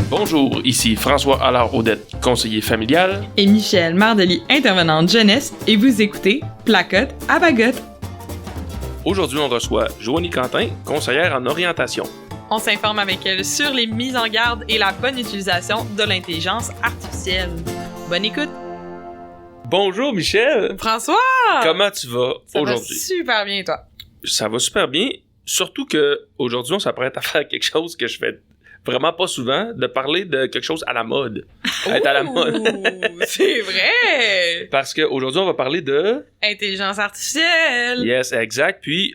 Bonjour, ici François Allard-Audette, conseiller familial. Et Michel Mardely, intervenante jeunesse, et vous écoutez Placote à Bagotte. Aujourd'hui, on reçoit Joanie Quentin, conseillère en orientation. On s'informe avec elle sur les mises en garde et la bonne utilisation de l'intelligence artificielle. Bonne écoute! Bonjour Michel! François! Comment tu vas aujourd'hui? Ça va super bien, toi? Ça va super bien, surtout que aujourd'hui on s'apprête à faire quelque chose que je fais vraiment pas souvent, de parler de quelque chose à la mode. Être à la mode. C'est vrai! Parce qu'aujourd'hui on va parler de... Intelligence artificielle! Yes, exact. Puis,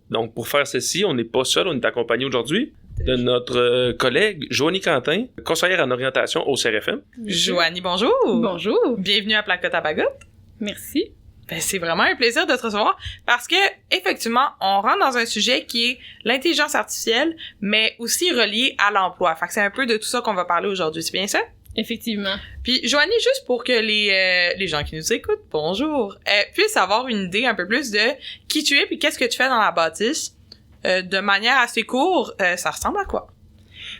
donc pour faire ceci, on n'est pas seul, on est accompagné aujourd'hui de notre collègue Joanie Quentin, conseillère en orientation au CRFM. Joanie, bonjour! Bonjour! Bienvenue à Placote à Bagotte. Merci. Ben, c'est vraiment un plaisir de te recevoir parce que, effectivement, on rentre dans un sujet qui est l'intelligence artificielle, mais aussi relié à l'emploi. Fait que c'est un peu de tout ça qu'on va parler aujourd'hui, c'est bien ça? Effectivement. Puis, Joanie, juste pour que les gens qui nous écoutent, bonjour, puissent avoir une idée un peu plus de qui tu es puis qu'est-ce que tu fais dans la bâtisse, de manière assez courte, ça ressemble à quoi?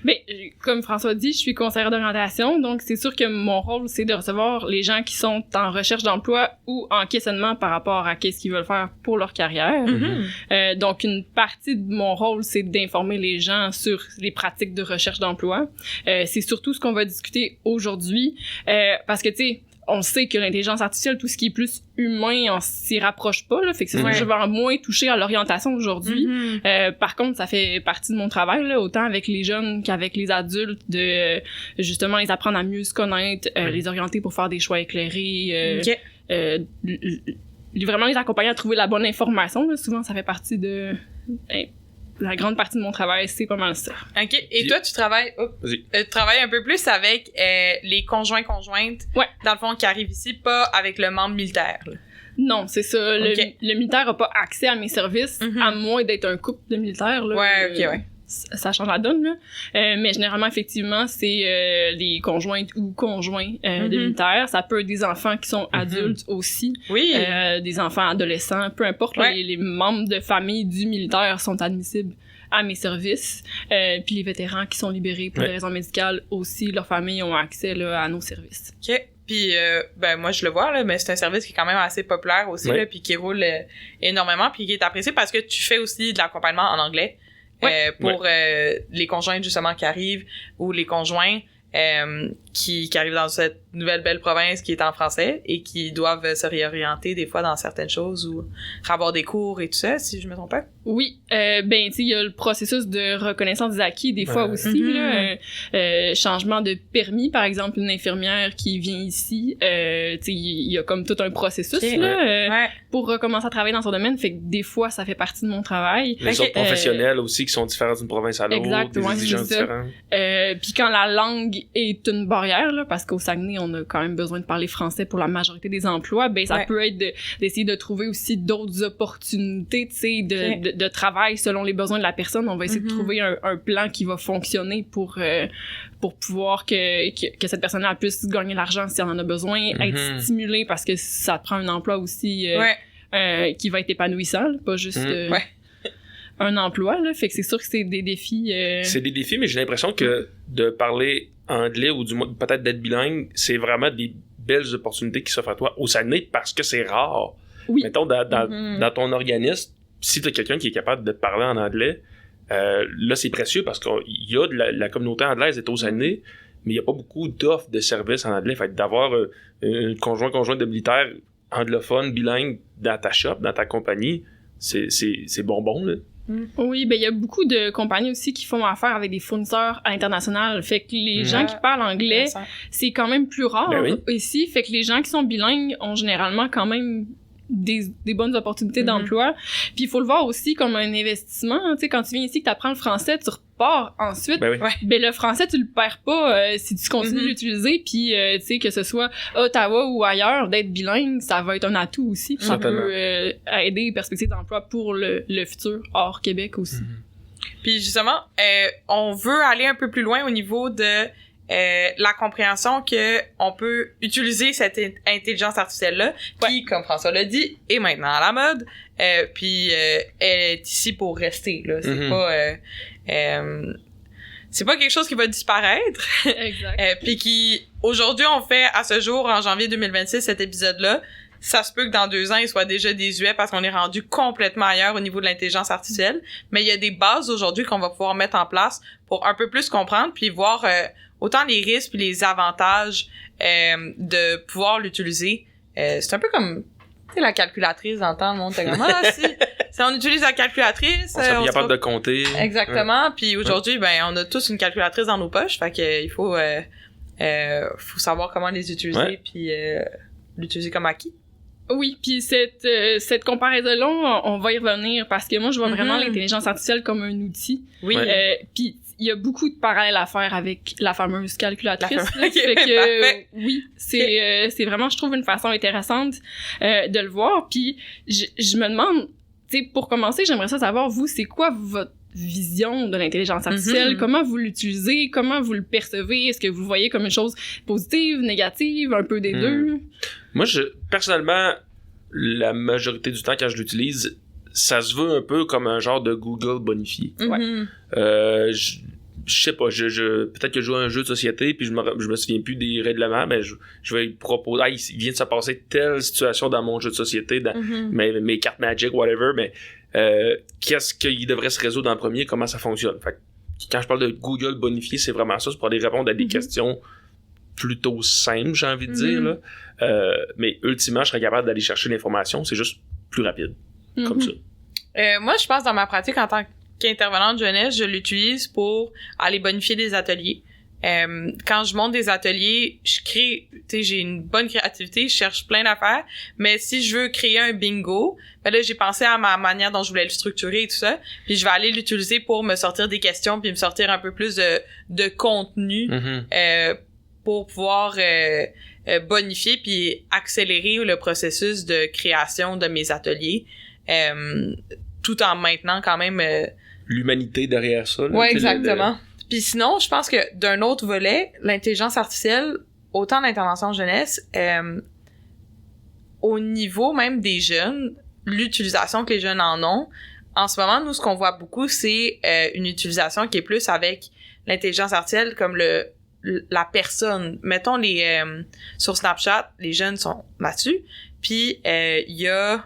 Bien, comme François dit, je suis conseillère d'orientation, donc c'est sûr que mon rôle, c'est de recevoir les gens qui sont en recherche d'emploi ou en questionnement par rapport à qu'est-ce qu'ils veulent faire pour leur carrière. Mm-hmm. Donc, une partie de mon rôle, c'est d'informer les gens sur les pratiques de recherche d'emploi. C'est surtout ce qu'on va discuter aujourd'hui, parce que, tu sais, on sait que l'intelligence artificielle, tout ce qui est plus humain, on s'y rapproche pas, là. Fait que c'est sûr que je vais moins toucher à l'orientation aujourd'hui. Par contre, ça fait partie de mon travail, là, autant avec les jeunes qu'avec les adultes, de justement les apprendre à mieux se connaître, les orienter pour faire des choix éclairés, vraiment les accompagner à trouver la bonne information, là. Souvent, ça fait partie de... la grande partie de mon travail, c'est pas mal ça. OK. Et toi, tu travailles un peu plus avec les conjoints-conjointes, dans le fond, qui arrivent ici, pas avec le membre militaire, là. Non, c'est ça. Okay. Le militaire a pas accès à mes services, à moins d'être un couple de militaires, là. Ouais, OK, ouais. Ça change la donne, là. Mais généralement, effectivement, c'est les conjointes ou conjoints de militaires. Ça peut être des enfants qui sont adultes aussi. Oui. Des enfants adolescents, peu importe. Là, les membres de famille du militaire sont admissibles à mes services. Puis les vétérans qui sont libérés pour des raisons médicales aussi, leurs familles ont accès là, à nos services. OK. Puis, ben moi, je le vois, là, mais c'est un service qui est quand même assez populaire aussi, là, puis qui roule énormément, puis qui est apprécié parce que tu fais aussi de l'accompagnement en anglais. Pour les conjointes justement qui arrivent ou les conjoints qui arrivent dans cette nouvelle belle province qui est en français et qui doivent se réorienter des fois dans certaines choses ou avoir des cours et tout ça, si je me trompe pas. Oui, ben tu sais, il y a le processus de reconnaissance des acquis des fois aussi, là, changement de permis, par exemple, une infirmière qui vient ici, tu sais, il y a comme tout un processus là, pour recommencer à travailler dans son domaine, fait que des fois, ça fait partie de mon travail. Les autres professionnels aussi qui sont différents d'une province à l'autre, exact, des exigences différentes. Puis quand la langue est une barrière, là, parce qu'au Saguenay, on a quand même besoin de parler français pour la majorité des emplois, ben ça peut être d'essayer de trouver aussi d'autres opportunités, tu sais, de travail selon les besoins de la personne. On va essayer de trouver un plan qui va fonctionner pour pouvoir que cette personne-là puisse gagner l'argent si elle en a besoin, être stimulée parce que ça te prend un emploi aussi qui va être épanouissant, là, pas juste un emploi, là. Fait que c'est sûr que c'est des défis. C'est des défis, mais j'ai l'impression que de parler anglais ou du moins peut-être d'être bilingue, c'est vraiment des belles opportunités qui s'offrent à toi au Saguenay parce que c'est rare. Oui. Mettons, dans ton organisme, si t'as quelqu'un qui est capable de parler en anglais, là, c'est précieux parce qu'il y a de la communauté anglaise est au Saguenay, mais il n'y a pas beaucoup d'offres de services en anglais. Fait que d'avoir un conjoint de militaire anglophone, bilingue, dans ta shop, dans ta compagnie, c'est bonbon, là. Oui, ben il y a beaucoup de compagnies aussi qui font affaire avec des fournisseurs à l'international. Fait que les gens qui parlent anglais, c'est quand même plus rare ici. Fait que les gens qui sont bilingues ont généralement quand même des bonnes opportunités d'emploi. Puis il faut le voir aussi comme un investissement. Tu sais, quand tu viens ici, que tu apprends le français, tu repars ensuite. Ben le français, tu le perds pas si tu continues de l'utiliser. Puis tu sais, que ce soit Ottawa ou ailleurs, d'être bilingue, ça va être un atout aussi. Ça peut aider les perspectives d'emploi pour le futur hors Québec aussi. Puis justement, on veut aller un peu plus loin au niveau de la compréhension que on peut utiliser cette intelligence artificielle-là, qui, comme François l'a dit, est maintenant à la mode, puis elle est ici pour rester, là. C'est pas... c'est pas quelque chose qui va disparaître. Exact. Puis qui, aujourd'hui, on fait, à ce jour, en janvier 2026, cet épisode-là. Ça se peut que dans 2 ans, il soit déjà désuet parce qu'on est rendu complètement ailleurs au niveau de l'intelligence artificielle. Mais il y a des bases aujourd'hui qu'on va pouvoir mettre en place pour un peu plus comprendre puis voir autant les risques puis les avantages de pouvoir l'utiliser. C'est un peu comme la calculatrice dans le temps, le monde était comme si on utilise la calculatrice, on serait capable de compter. Exactement. Ouais. Puis aujourd'hui, ben on a tous une calculatrice dans nos poches, fait que il faut savoir comment les utiliser puis l'utiliser comme acquis. Oui, puis cette comparaison-là, on va y revenir parce que moi, je vois vraiment l'intelligence artificielle comme un outil. Oui. Puis il y a beaucoup de parallèles à faire avec la fameuse calculatrice. Okay, fait que oui, c'est vraiment, je trouve, une façon intéressante de le voir. Puis je me demande, tu sais, pour commencer, j'aimerais ça savoir, vous, c'est quoi votre vision de l'intelligence artificielle? Comment vous l'utilisez? Comment vous le percevez? Est-ce que vous le voyez comme une chose positive, négative, un peu des deux? Moi, personnellement, la majorité du temps, quand je l'utilise, ça se veut un peu comme un genre de Google bonifié. Je sais pas, peut-être que je joue à un jeu de société puis je me souviens plus des règlements, mais je vais lui proposer, il vient de se passer telle situation dans mon jeu de société, dans mes cartes Magic, whatever, mais qu'est-ce qu'il devrait se résoudre en premier, comment ça fonctionne. Fait que, quand je parle de Google bonifié, c'est vraiment ça, c'est pour aller répondre à des questions plutôt simples, j'ai envie de dire, là. Mais ultimement, je serais capable d'aller chercher l'information, c'est juste plus rapide, comme ça. Moi, je pense dans ma pratique en tant qu'intervenante jeunesse, je l'utilise pour aller bonifier des ateliers. Quand je monte des ateliers, je crée, tu sais, j'ai une bonne créativité, je cherche plein d'affaires, mais si je veux créer un bingo, ben là, j'ai pensé à ma manière dont je voulais le structurer et tout ça, puis je vais aller l'utiliser pour me sortir des questions puis me sortir un peu plus de contenu pour pouvoir bonifier puis accélérer le processus de création de mes ateliers, tout en maintenant quand même l'humanité derrière ça. Là, ouais, exactement. Puis sinon, je pense que d'un autre volet, l'intelligence artificielle, autant l'intervention jeunesse, au niveau même des jeunes, l'utilisation que les jeunes en ont, en ce moment, nous, ce qu'on voit beaucoup, c'est une utilisation qui est plus avec l'intelligence artificielle comme la personne. Mettons sur Snapchat, les jeunes sont là-dessus, puis il y a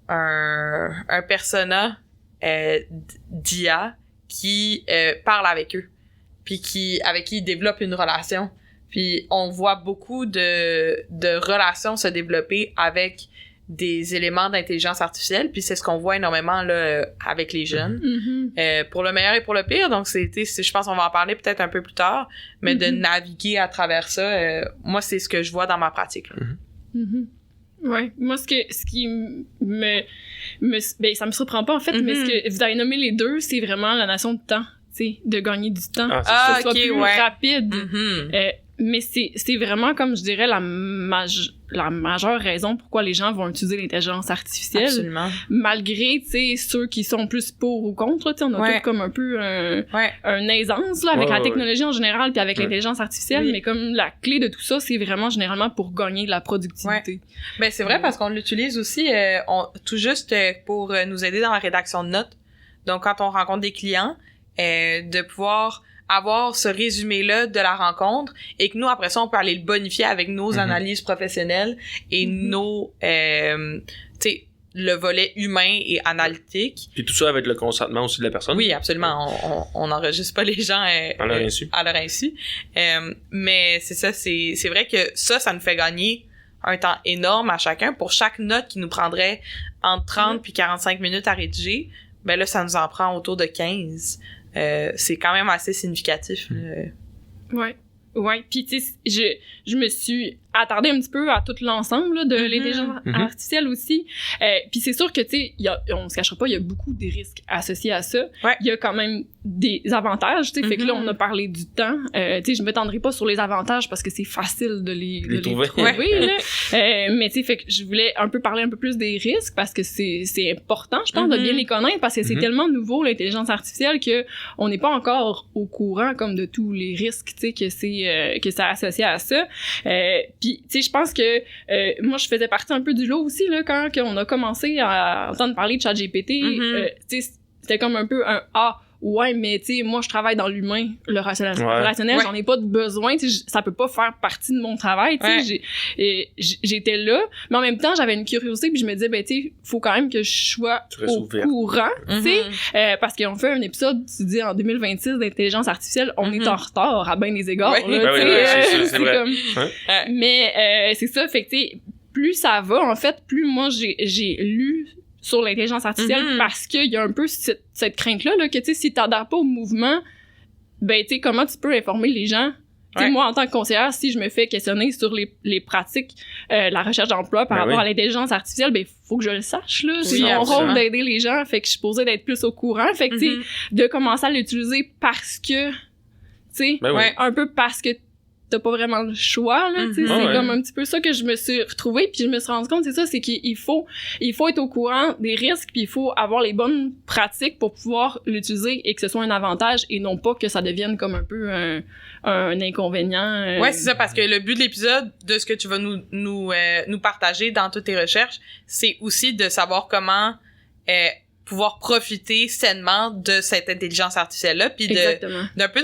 un persona d'IA qui parle avec eux, puis avec qui ils développent une relation. Puis on voit beaucoup de relations se développer avec des éléments d'intelligence artificielle, puis c'est ce qu'on voit énormément là avec les jeunes, pour le meilleur et pour le pire. Donc je pense qu'on va en parler peut-être un peu plus tard, mais de naviguer à travers ça, moi c'est ce que je vois dans ma pratique. Ouais, moi ce qui ben ça me surprend pas en fait, mais ce que vous avez nommé les deux, c'est vraiment la notion de temps, tu sais, de gagner du temps, que ce soit plus rapide. Mais c'est vraiment, comme je dirais, la majeure raison pourquoi les gens vont utiliser l'intelligence artificielle. Absolument. Malgré, tu sais, ceux qui sont plus pour ou contre, tu sais, on a tous comme un peu un aisance, là, avec la technologie en général puis avec l'intelligence artificielle, mais comme la clé de tout ça, c'est vraiment généralement pour gagner de la productivité. Ben, c'est vrai parce qu'on l'utilise aussi, tout juste pour nous aider dans la rédaction de notes. Donc, quand on rencontre des clients, de pouvoir avoir ce résumé-là de la rencontre et que nous, après ça, on peut aller le bonifier avec nos analyses professionnelles et nos, tu sais, le volet humain et analytique. Puis tout ça avec le consentement aussi de la personne. Oui, absolument. On n'enregistre pas les gens à leur insu. Mais c'est ça, c'est vrai que ça nous fait gagner un temps énorme à chacun. Pour chaque note qui nous prendrait entre 30 puis 45 minutes à rédiger, ben là, ça nous en prend autour de 15. C'est quand même assez significatif. Ouais, puis tu sais, je me suis attardée un petit peu à tout l'ensemble de l'intelligence artificielle aussi. Puis c'est sûr que, tu sais, on se cachera pas, il y a beaucoup de risques associés à ça. Il y a quand même des avantages, tu sais, fait que là, on a parlé du temps. Tu sais, je m'étendrai pas sur les avantages parce que c'est facile de les trouver. Là. Mais tu sais, fait que je voulais un peu parler un peu plus des risques parce que c'est important, je pense, de bien les connaître parce que c'est tellement nouveau, l'intelligence artificielle, que on n'est pas encore au courant comme de tous les risques, tu sais, que ça associé à ça. Puis, tu sais, je pense que moi, je faisais partie un peu du lot aussi, là, quand on a commencé à entendre parler de ChatGPT. Tu sais, c'était comme un peu un « Ah, ouais, mais tu sais, moi, je travaille dans l'humain, le relationnel, j'en ai pas de besoin, tu sais, ça peut pas faire partie de mon travail, tu sais, j'étais là, mais en même temps, j'avais une curiosité, puis je me disais, ben, tu sais, faut quand même que je sois au courant, tu sais, parce qu'on fait un épisode, tu dis, en 2026 d'intelligence artificielle, on est en retard à bien des égards, là, tu sais, c'est comme... Mais c'est ça, fait que, tu sais, plus ça va, en fait, plus moi, j'ai lu sur l'intelligence artificielle parce qu'il y a un peu cette crainte-là, là, que, tu sais, si t'adhères pas au mouvement, ben, tu sais, comment tu peux informer les gens? Tu sais, moi, en tant que conseillère, si je me fais questionner sur les pratiques, la recherche d'emploi par rapport à l'intelligence artificielle, ben, faut que je le sache, là. C'est mon rôle d'aider les gens, fait que je suis supposée d'être plus au courant. Fait que, tu sais, de commencer à l'utiliser parce que, tu sais, un peu parce que t'as pas vraiment le choix, là, tu sais, c'est comme un petit peu ça que je me suis retrouvée, puis je me suis rendu compte, c'est ça, c'est qu'il faut être au courant des risques, puis il faut avoir les bonnes pratiques pour pouvoir l'utiliser et que ce soit un avantage et non pas que ça devienne comme un peu un inconvénient. Ouais, c'est ça, parce que le but de l'épisode, de ce que tu vas nous partager dans toutes tes recherches, c'est aussi de savoir comment pouvoir profiter sainement de cette intelligence artificielle-là, puis d'un peu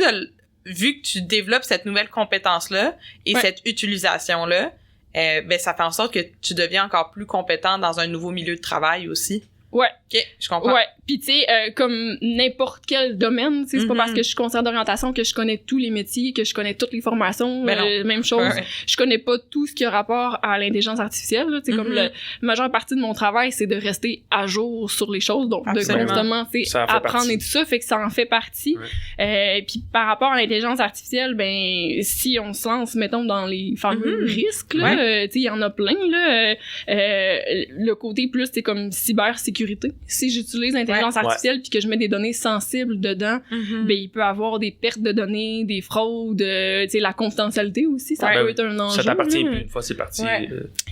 vu que tu développes cette nouvelle compétence-là et cette utilisation-là, ben ça fait en sorte que tu deviens encore plus compétent dans un nouveau milieu de travail aussi. Ouais. OK, je comprends. Ouais, puis tu sais, comme n'importe quel domaine, tu sais, c'est pas parce que je suis conseillère d'orientation que je connais tous les métiers, que je connais toutes les formations, même chose. Je connais pas tout ce qui a rapport à l'intelligence artificielle, tu sais, comme la majeure partie de mon travail, c'est de rester à jour sur les choses, donc de constamment, tu sais, apprendre et tout ça, fait que ça en fait partie. Puis par rapport à l'intelligence artificielle, ben, si on se lance, mettons, dans les fameux risques, là, tu sais, il y en a plein, là, le côté plus, c'est comme cybersécurité. Si j'utilise l'intelligence artificielle puis que je mets des données sensibles dedans, ben il peut avoir des pertes de données, des fraudes, tu sais, la confidentialité aussi, ça peut être un enjeu. Ça t'appartient plus une fois c'est parti.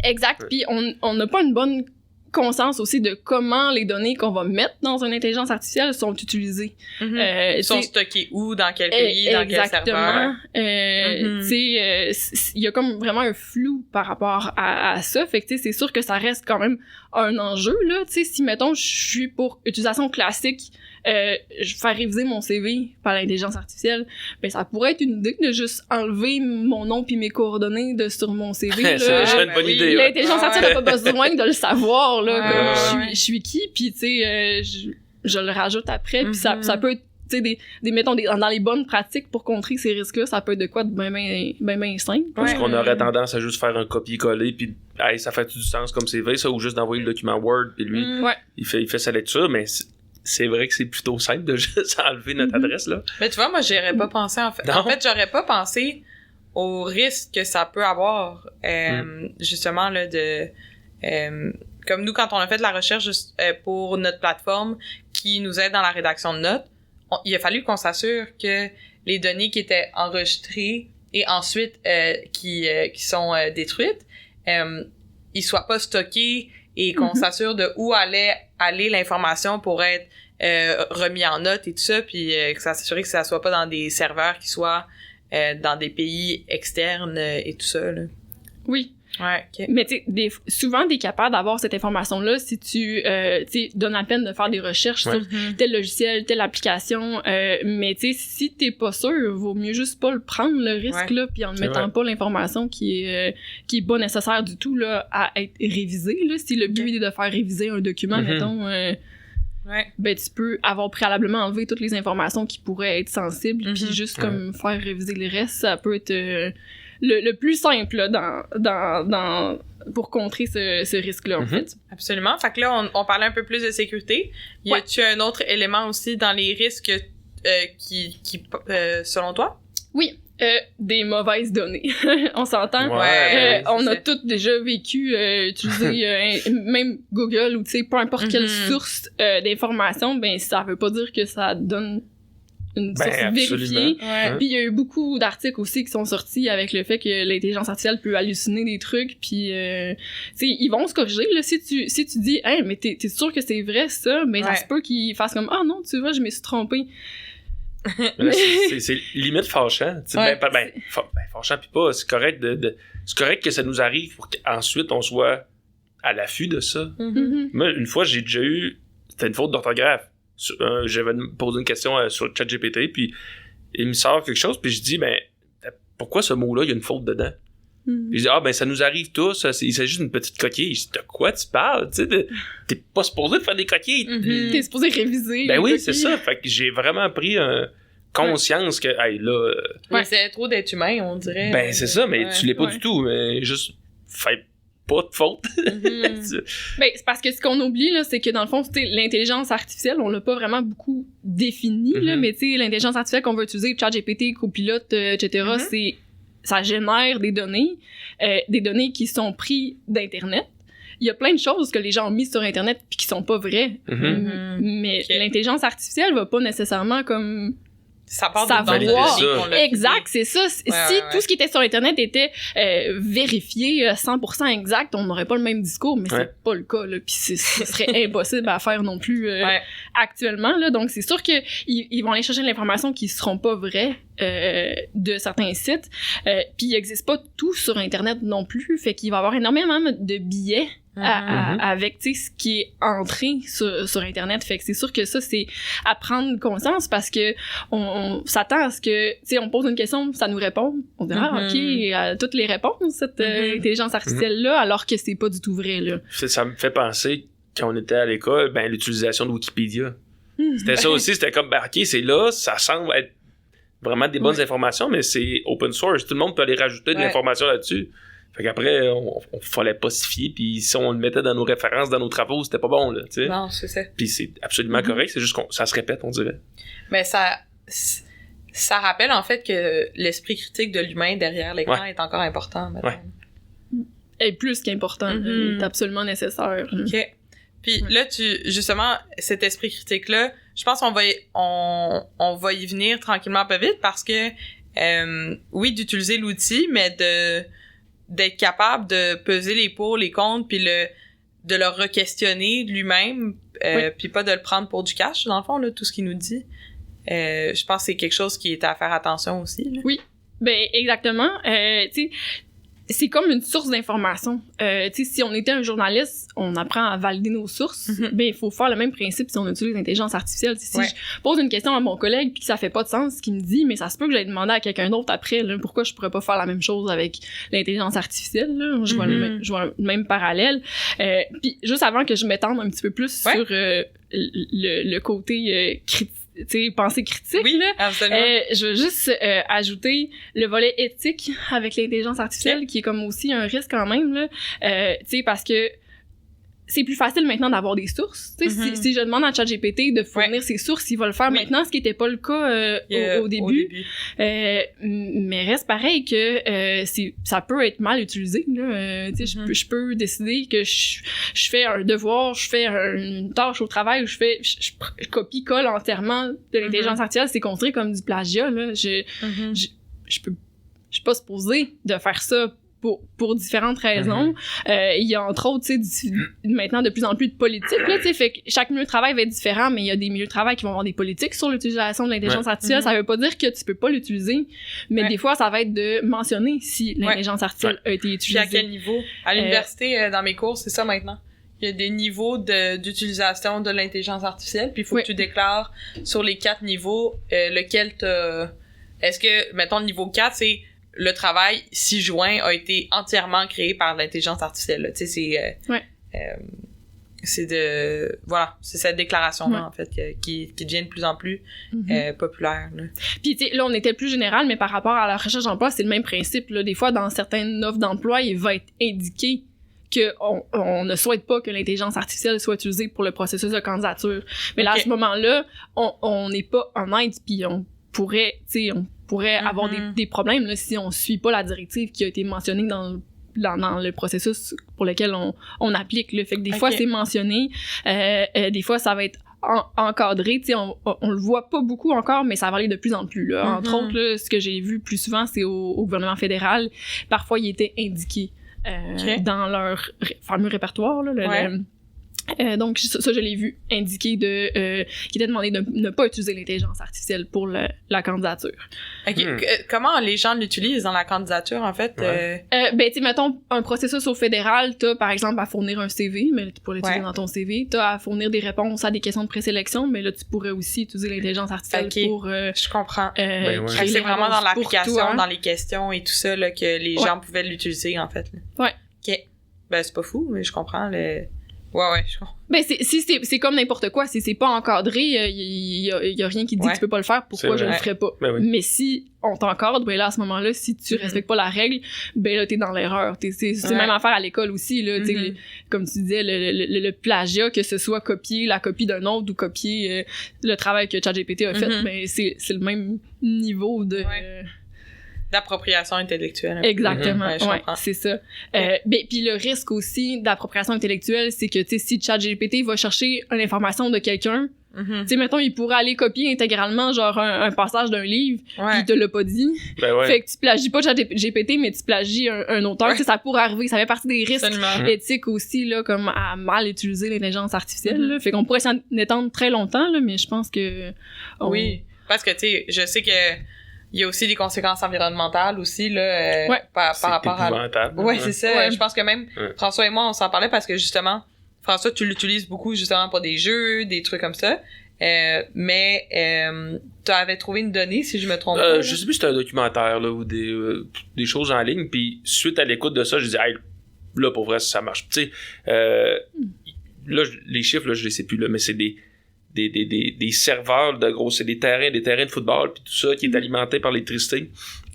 Exact. Puis on n'a pas une bonne conscience aussi de comment les données qu'on va mettre dans une intelligence artificielle sont utilisées. Ils sont stockés où, dans quel pays, dans quel serveur. Tu sais, il y a comme vraiment un flou par rapport à ça. Fait que, tu sais, c'est sûr que ça reste quand même un enjeu, là. Tu sais, si, mettons, je suis pour utilisation classique, je fais réviser mon CV par l'intelligence artificielle, ben ça pourrait être une idée de juste enlever mon nom puis mes coordonnées sur mon CV. C'est une bonne idée. L'intelligence artificielle n'a pas besoin de le savoir, là, je suis qui, puis tu sais, je le rajoute après, puis ça peut être, tu sais, mettons, dans les bonnes pratiques pour contrer ces risques-là, ça peut être de quoi de ben simple. Parce qu'on aurait tendance à juste faire un copier-coller, puis hey, ça fait du sens comme CV, ça, ou juste d'envoyer le document Word, puis lui, il fait sa lecture, mais c'est vrai que c'est plutôt simple de juste enlever notre adresse, là. Mais tu vois, moi, j'y aurais pas pensé, en fait. Non. En fait, j'aurais pas pensé au risque que ça peut avoir, justement, là, comme nous, quand on a fait de la recherche pour notre plateforme qui nous aide dans la rédaction de notes, il a fallu qu'on s'assure que les données qui étaient enregistrées et ensuite qui sont détruites, ils soient pas stockées et qu'on s'assure de où allait aller l'information pour être remis en note et tout ça, puis que ça s'assurer que ça soit pas dans des serveurs qui soient dans des pays externes et tout ça, là. Oui. Ouais, okay. Mais tu sais, souvent t'es capable d'avoir cette information-là si tu donnes la peine de faire des recherches sur tel logiciel, telle application, mais tu sais, si t'es pas sûr, vaut mieux juste pas le prendre, le risque, là, puis en ne mettant pas l'information qui est pas nécessaire du tout, là, à être révisée, là. Si le but est de faire réviser un document, mettons, ben tu peux avoir préalablement enlevé toutes les informations qui pourraient être sensibles, puis juste comme faire réviser les restes, ça peut être le plus simple là, pour contrer ce risque-là, en fait. Absolument. Fait que là, on parlait un peu plus de sécurité. Y a-tu un autre élément aussi dans les risques qui selon toi? Oui. Des mauvaises données. On s'entend? On a tous déjà vécu, utilisé même Google ou, tu sais, peu importe quelle source d'information, ben ça veut pas dire que ça donne une source vérifiée. Puis il y a eu beaucoup d'articles aussi qui sont sortis avec le fait que l'intelligence artificielle peut halluciner des trucs, puis tu sais, ils vont se corriger, là. Si tu dis « Hey, mais t'es sûr que c'est vrai, ça? » Mais ça se peut qu'ils fassent comme « Ah non, tu vois, je me suis trompé. » c'est limite fâchant. Fâchant pis pas. C'est correct c'est correct que ça nous arrive pour qu'ensuite on soit à l'affût de ça. Moi, une fois, j'ai déjà eu... C'était une faute d'orthographe. j'avais posé une question sur ChatGPT, puis il me sort quelque chose, puis je dis, ben, pourquoi ce mot-là, il y a une faute dedans? Puis je dis, ben, ça nous arrive tous, il s'agit d'une petite coquille. Je dis, de quoi tu parles? Tu sais, t'es pas supposé de faire des coquilles. T'es supposé réviser. Ben oui, coquilles. C'est ça. Fait que j'ai vraiment pris conscience que, hey, là. C'est trop d'être humain, on dirait. Ben, c'est ça, mais tu l'es pas du tout. Mais juste, fais pas de faute. Ben, c'est parce que ce qu'on oublie, là, c'est que dans le fond, l'intelligence artificielle, on l'a pas vraiment beaucoup défini, là, mais tu sais, l'intelligence artificielle qu'on va utiliser, ChatGPT, Copilot, etc., ça génère des données qui sont prises d'Internet. Il y a plein de choses que les gens ont mis sur Internet puis qui sont pas vraies. Mais l'intelligence artificielle va pas nécessairement comme savoir. Exact, c'est ça. Si tout ce qui était sur Internet était vérifié 100% exact, on n'aurait pas le même discours, mais c'est pas le cas, là. Puis ce serait impossible à faire non plus actuellement, là. Donc c'est sûr que ils vont aller chercher de l'information qui seront pas vraies de certains sites. Puis il existe pas tout sur Internet non plus, fait qu'il va y avoir énormément de biais avec, tu sais, ce qui est entré sur Internet. Fait que c'est sûr que ça, c'est à prendre conscience parce que on s'attend à ce que, tu sais, on pose une question, ça nous répond. On dit, OK, toutes les réponses, cette intelligence artificielle-là, alors que c'est pas du tout vrai, là. Ça me fait penser, quand on était à l'école, ben, l'utilisation de Wikipédia. C'était ça aussi, c'était comme, ben, OK, c'est là, ça semble être vraiment des bonnes informations, mais c'est open source. Tout le monde peut aller rajouter de l'information là-dessus. Fait qu'après, on fallait pas s'y fier, puis si on le mettait dans nos références, dans nos travaux, c'était pas bon, là, tu sais. Non, c'est ça. Puis c'est absolument correct, c'est juste que ça se répète, on dirait. Mais ça rappelle, en fait, que l'esprit critique de l'humain derrière l'écran est encore important, maintenant. Et plus qu'important, il est absolument nécessaire. OK. Puis là, justement, cet esprit critique-là, je pense qu'on va y venir tranquillement pas vite parce que, oui, d'utiliser l'outil, mais d'être capable de peser les pour, les contre, puis de le re-questionner lui-même, puis pas de le prendre pour du cash, dans le fond, là, tout ce qu'il nous dit. Je pense que c'est quelque chose qui est à faire attention aussi, là. Oui, ben exactement. Tu sais, c'est comme une source d'information. Tu sais, si on était un journaliste, on apprend à valider nos sources. Ben, il faut faire le même principe si on utilise l'intelligence artificielle. Si je pose une question à mon collègue puis que ça fait pas de sens ce qu'il me dit, mais ça se peut que j'aille demander à quelqu'un d'autre après, là, pourquoi je pourrais pas faire la même chose avec l'intelligence artificielle, là? Je vois le même parallèle. Puis juste avant que je m'étende un petit peu plus sur le côté critique, tu sais, pensée critique, là. Absolument. Je veux juste ajouter le volet éthique avec l'intelligence artificielle, qui est comme aussi un risque quand même, là. Tu sais, parce que c'est plus facile maintenant d'avoir des sources. Tu sais, si je demande à ChatGPT de fournir ses sources, il va le faire maintenant, ce qui n'était pas le cas au début. Mais reste pareil que ça peut être mal utilisé, là. Tu sais, je peux décider que je fais un devoir, je fais une tâche au travail, ou je copie-colle entièrement de l'intelligence artificielle, c'est considéré comme du plagiat, là. Je suis pas supposée de faire ça pour différentes raisons. Il y a entre autres, tu sais, maintenant de plus en plus de politiques, là, tu sais, fait que chaque milieu de travail va être différent, mais il y a des milieux de travail qui vont avoir des politiques sur l'utilisation de l'intelligence artificielle. Ça veut pas dire que tu peux pas l'utiliser, mais des fois, ça va être de mentionner si l'intelligence artificielle a été utilisée. Puis à quel niveau? À l'université, dans mes cours, c'est ça maintenant. Il y a des niveaux d'utilisation de l'intelligence artificielle, puis il faut que tu déclares sur les 4 niveaux lequel Est-ce que, mettons, le niveau 4, c'est le travail 6 juin a été entièrement créé par l'intelligence artificielle. Tu sais, c'est cette déclaration-là, en fait, qui devient de plus en plus populaire. Là. Puis, tu sais, là, on était plus général, mais par rapport à la recherche d'emploi, c'est le même principe. Là. Des fois, dans certaines offres d'emploi, il va être indiqué qu'on ne souhaite pas que l'intelligence artificielle soit utilisée pour le processus de candidature. Mais là, à ce moment-là, on n'est pas honnête, puis on pourrait avoir des problèmes là, si on suit pas la directive qui a été mentionnée dans le processus pour lequel on applique. Là. Fait que des fois, c'est mentionné. Des fois, ça va être encadré. Tu sais, on le voit pas beaucoup encore, mais ça va aller de plus en plus. Là. Entre autres, là, ce que j'ai vu plus souvent, c'est au gouvernement fédéral. Parfois, il était indiqué dans leur fameux répertoire, là, Donc, ça, je l'ai vu indiqué qui était demandé de ne pas utiliser l'intelligence artificielle pour la candidature. OK. Comment les gens l'utilisent dans la candidature, en fait? Ben, tu sais, mettons, un processus au fédéral, t'as, par exemple, à fournir un CV, mais pour l'utiliser dans ton CV. T'as à fournir des réponses à des questions de présélection, mais là, tu pourrais aussi utiliser l'intelligence artificielle pour... je comprends. C'est vraiment dans l'application, dans les questions et tout ça, là, que les gens pouvaient l'utiliser, en fait. Ouais. OK. Ben, c'est pas fou, mais je comprends Ouais, je comprends. Ben, c'est comme n'importe quoi. Si c'est pas encadré, y a rien qui dit que tu peux pas le faire. Pourquoi je le ferais pas? Ben oui. Mais si on t'encadre, ben là, à ce moment-là, si tu respectes pas la règle, ben là, t'es dans l'erreur. C'est même affaire à l'école aussi, là. Comme tu disais, le plagiat, que ce soit copier la copie d'un autre ou copier le travail que ChatGPT a fait, ben c'est le même niveau de... d'appropriation intellectuelle. Exactement, c'est ça. Puis le risque aussi d'appropriation intellectuelle, c'est que, tu sais, si ChatGPT va chercher une information de quelqu'un, tu sais, mettons, il pourrait aller copier intégralement, genre, un passage d'un livre, puis il te l'a pas dit. Fait que tu plagies pas ChatGPT, mais tu plagies un auteur. Tu sais, ça pourrait arriver. Ça fait partie des risques éthiques aussi, là, comme à mal utiliser l'intelligence artificielle, là. Fait qu'on pourrait s'en étendre très longtemps, là, mais je pense que... Oui, parce que, tu sais, je sais que il y a aussi des conséquences environnementales aussi, là, par rapport à... Ouais, c'est ça. Ouais. Je pense que même François et moi, on s'en parlait parce que, justement, François, tu l'utilises beaucoup, justement, pour des jeux, des trucs comme ça. Mais tu avais trouvé une donnée, si je me trompe pas. Je sais plus si c'était un documentaire, là, ou des choses en ligne, puis suite à l'écoute de ça, je disais, hey, là, pour vrai, ça marche. Tu sais, là, les chiffres, là, je les sais plus, là, mais c'est des serveurs de gros, c'est des terrains de football puis tout ça qui est alimenté par l'électricité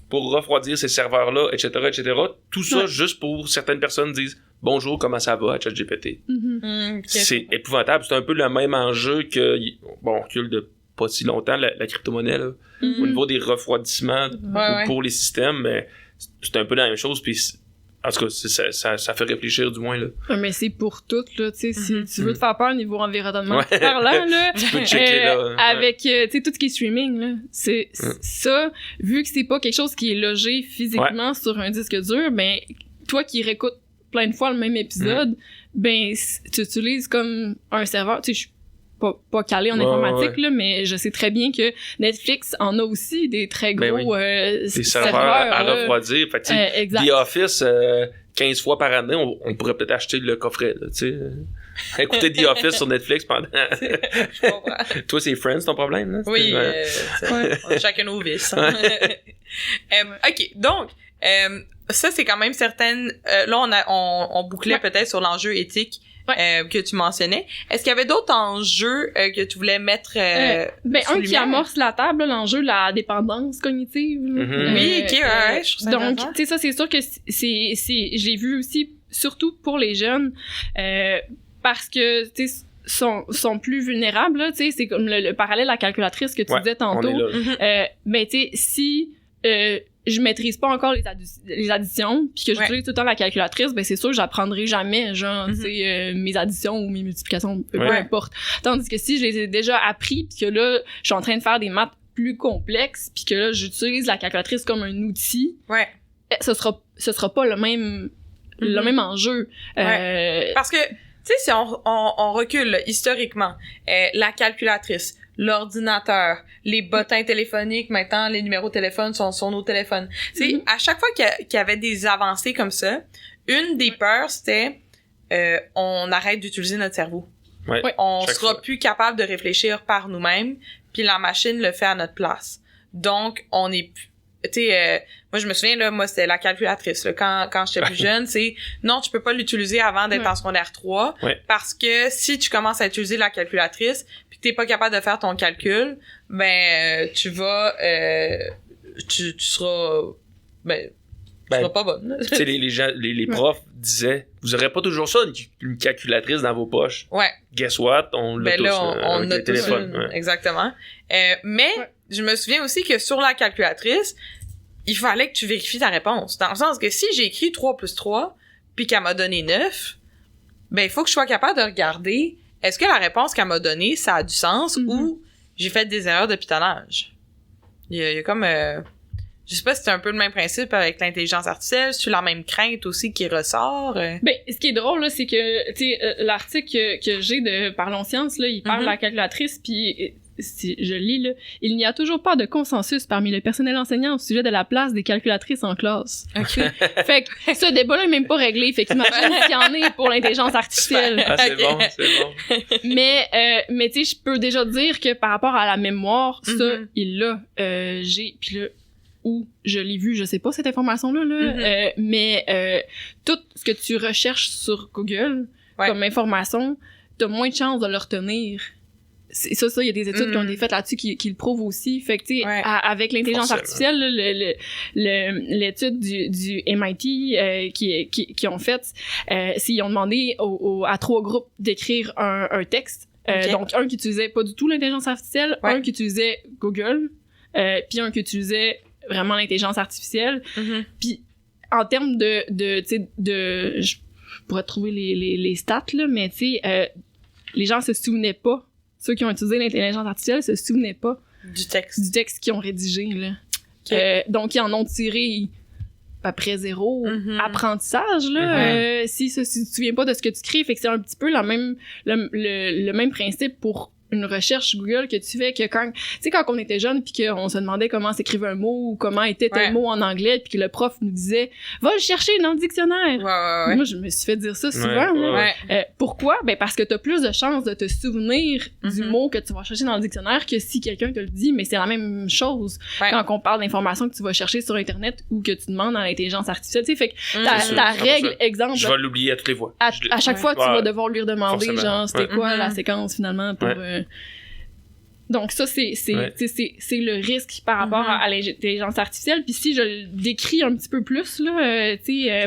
pour refroidir ces serveurs-là, etc., etc. Tout ça juste pour certaines personnes disent bonjour, comment ça va à ChatGPT. C'est épouvantable. C'est un peu le même enjeu que on recule de pas si longtemps la crypto-monnaie là, au niveau des refroidissements pour les systèmes, mais c'est un peu la même chose. Puis en tout cas, ça fait réfléchir du moins, là. Mais c'est pour tout, là, tu sais, si tu veux te faire peur au niveau environnement parlant, là, tu peux checker, là. Avec, tu sais, tout ce qui est streaming, là, c'est ça, vu que c'est pas quelque chose qui est logé physiquement sur un disque dur, ben, toi qui réécoutes plein de fois le même épisode, ben, tu utilises comme un serveur, tu sais, je suis pas calé en informatique, là, mais je sais très bien que Netflix en a aussi des très gros des serveurs à refroidir. Fait que, The Office, 15 fois par année, on pourrait peut-être acheter le coffret, là, tu sais. Écouter The Office sur Netflix pendant... Je comprends. Toi, c'est Friends, ton problème, là? Oui, on a chacun nos vices. OK, donc, ça, c'est quand même certaines... là, on bouclait peut-être sur l'enjeu éthique que tu mentionnais. Est-ce qu'il y avait d'autres enjeux que tu voulais mettre un qui amorce la table, l'enjeu de la dépendance cognitive. Oui, OK, je trouve ça donc, tu sais, ça, c'est sûr que j'ai vu aussi, surtout pour les jeunes, parce que, tu sais, sont plus vulnérables, tu sais, c'est comme le parallèle à la calculatrice que tu disais tantôt. Mais, tu sais, si... je maîtrise pas encore les additions, puis que j'utilise tout le temps la calculatrice, ben c'est sûr que j'apprendrai jamais, genre, tu sais, mes additions ou mes multiplications, peu importe. Tandis que si je les ai déjà appris, puis que là, je suis en train de faire des maths plus complexes, puis que là, j'utilise la calculatrice comme un outil, ce sera pas le même enjeu. Parce que, tu sais, si on recule là, historiquement, la calculatrice, l'ordinateur, les bottins téléphoniques, maintenant, les numéros de téléphone sont sur nos téléphones. Tu sais, à chaque fois qu'il y avait des avancées comme ça, une des peurs, c'était on arrête d'utiliser notre cerveau. On sera plus capable de réfléchir par nous-mêmes, puis la machine le fait à notre place. Donc, on est plus... Tu sais, moi, je me souviens, là, moi, c'était la calculatrice, là, quand j'étais plus jeune, c'est non, tu peux pas l'utiliser avant d'être en secondaire 3, parce que si tu commences à utiliser la calculatrice, puis que t'es pas capable de faire ton calcul, ben, tu vas, tu seras, tu seras pas bonne. Tu sais, les profs disaient, vous aurez pas toujours ça, une calculatrice dans vos poches. Guess what? On l'a tous, on a le téléphone. Tous exactement. Mais, je me souviens aussi que sur la calculatrice, il fallait que tu vérifies ta réponse. Dans le sens que si j'ai écrit 3 plus 3, puis qu'elle m'a donné 9, ben, il faut que je sois capable de regarder, est-ce que la réponse qu'elle m'a donnée, ça a du sens ou j'ai fait des erreurs de pitonnage? Il y a comme, je Je sais pas si c'est un peu le même principe avec l'intelligence artificielle, c'est la même crainte aussi qui ressort. Ben, ce qui est drôle, là, c'est que, tu sais, l'article que j'ai de Parlons Science, là, il parle de la calculatrice, puis si je lis, là, il n'y a toujours pas de consensus parmi le personnel enseignant au sujet de la place des calculatrices en classe. OK. Fait que ce débat-là est même pas réglé, fait qu'imagine s'il y en est pour l'intelligence artificielle. Ah, c'est bon, c'est bon. Mais tu sais, je peux déjà dire que par rapport à la mémoire, ça, il l'a. Puis là, où je l'ai vu, je sais pas cette information-là, là, mais tout ce que tu recherches sur Google comme information, t'as moins de chances de le retenir. C'est ça, il y a des études qui ont été faites là-dessus qui le prouvent aussi. Fait que, tu sais, avec l'intelligence artificielle, l'étude du MIT qui ont fait, s'ils ont demandé à 3 groupes d'écrire un texte, donc un qui utilisait pas du tout l'intelligence artificielle, un qui utilisait Google, puis un qui utilisait vraiment l'intelligence artificielle. Puis en termes de tu sais, je pourrais trouver les stats, là, mais tu sais, les gens se souvenaient pas. Ceux qui ont utilisé l'intelligence artificielle se souvenaient pas du texte qu'ils ont rédigé, là. Donc, ils en ont tiré à peu près 0 apprentissage, là, si tu te souviens pas de ce que tu crées. Fait que c'est un petit peu le même principe pour une recherche Google que tu fais, que quand on était jeune puis qu'on se demandait comment s'écrivait un mot ou comment était tel mot en anglais puis que le prof nous disait « Va le chercher dans le dictionnaire! » Moi, je me suis fait dire ça souvent. Pourquoi? Ben parce que t'as plus de chances de te souvenir du mot que tu vas chercher dans le dictionnaire que si quelqu'un te le dit, mais c'est la même chose quand on parle d'informations que tu vas chercher sur Internet ou que tu demandes dans l'intelligence artificielle. Tu sais, fait que ta règle, exemple... Je vais l'oublier à toutes les fois. À chaque fois, tu vas devoir lui demander, genre, c'était quoi la séquence, finalement, pour... Donc ça, c'est le risque par rapport à l'intelligence artificielle. Puis si je le décris un petit peu plus, là,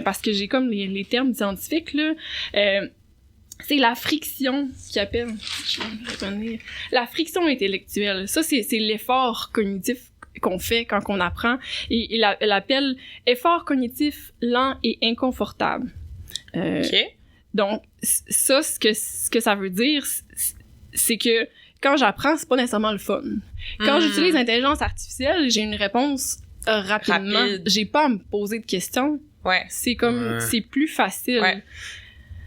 parce que j'ai comme les termes scientifiques, là, c'est la friction qui appelle... Je vais revenir. La friction intellectuelle. Ça, c'est l'effort cognitif qu'on fait quand on apprend. Et il appelle effort cognitif lent et inconfortable. Donc, ça, ce que ça veut dire, c'est que quand j'apprends, c'est pas nécessairement le fun. Quand j'utilise l'intelligence artificielle, j'ai une réponse rapidement. J'ai pas à me poser de questions. C'est comme, c'est plus facile.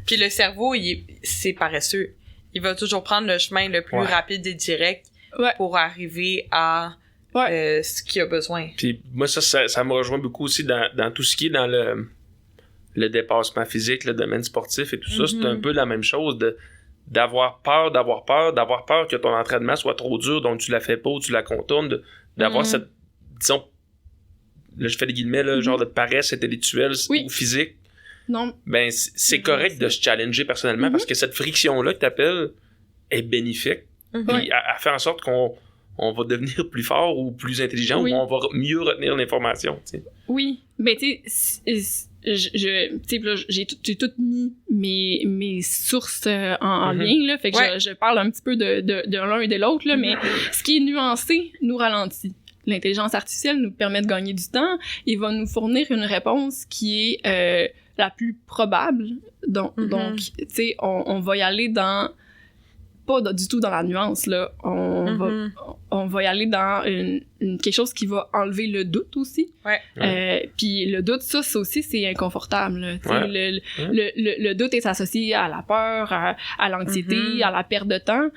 Puis le cerveau, c'est paresseux. Il va toujours prendre le chemin le plus rapide et direct pour arriver à ce qu'il a besoin. Puis moi, ça me rejoint beaucoup aussi dans tout ce qui est dans le dépassement physique, le domaine sportif et tout ça. C'est un peu la même chose d'avoir peur que ton entraînement soit trop dur, donc tu la fais pas ou tu la contournes, d'avoir cette, disons, là je fais des guillemets, là, genre de paresse intellectuelle ou physique. Non. Ben, c'est correct de se challenger personnellement parce que cette friction-là que t'appelles est bénéfique. Puis elle fait en sorte qu'on va devenir plus fort ou plus intelligent ou on va mieux retenir l'information. T'sais. Oui, mais tu sais, j'ai tout mis mes sources en lien, là, fait que je parle un petit peu de l'un et de l'autre, là, mais ce qui est nuancé nous ralentit. L'intelligence artificielle nous permet de gagner du temps, il va nous fournir une réponse qui est la plus probable, donc tu sais, on va y aller dans... pas du tout dans la nuance, là. On va y aller dans quelque chose qui va enlever le doute aussi. Puis le doute, ça aussi, c'est inconfortable. Là. Le doute est associé à la peur, à l'anxiété, à la perte de temps.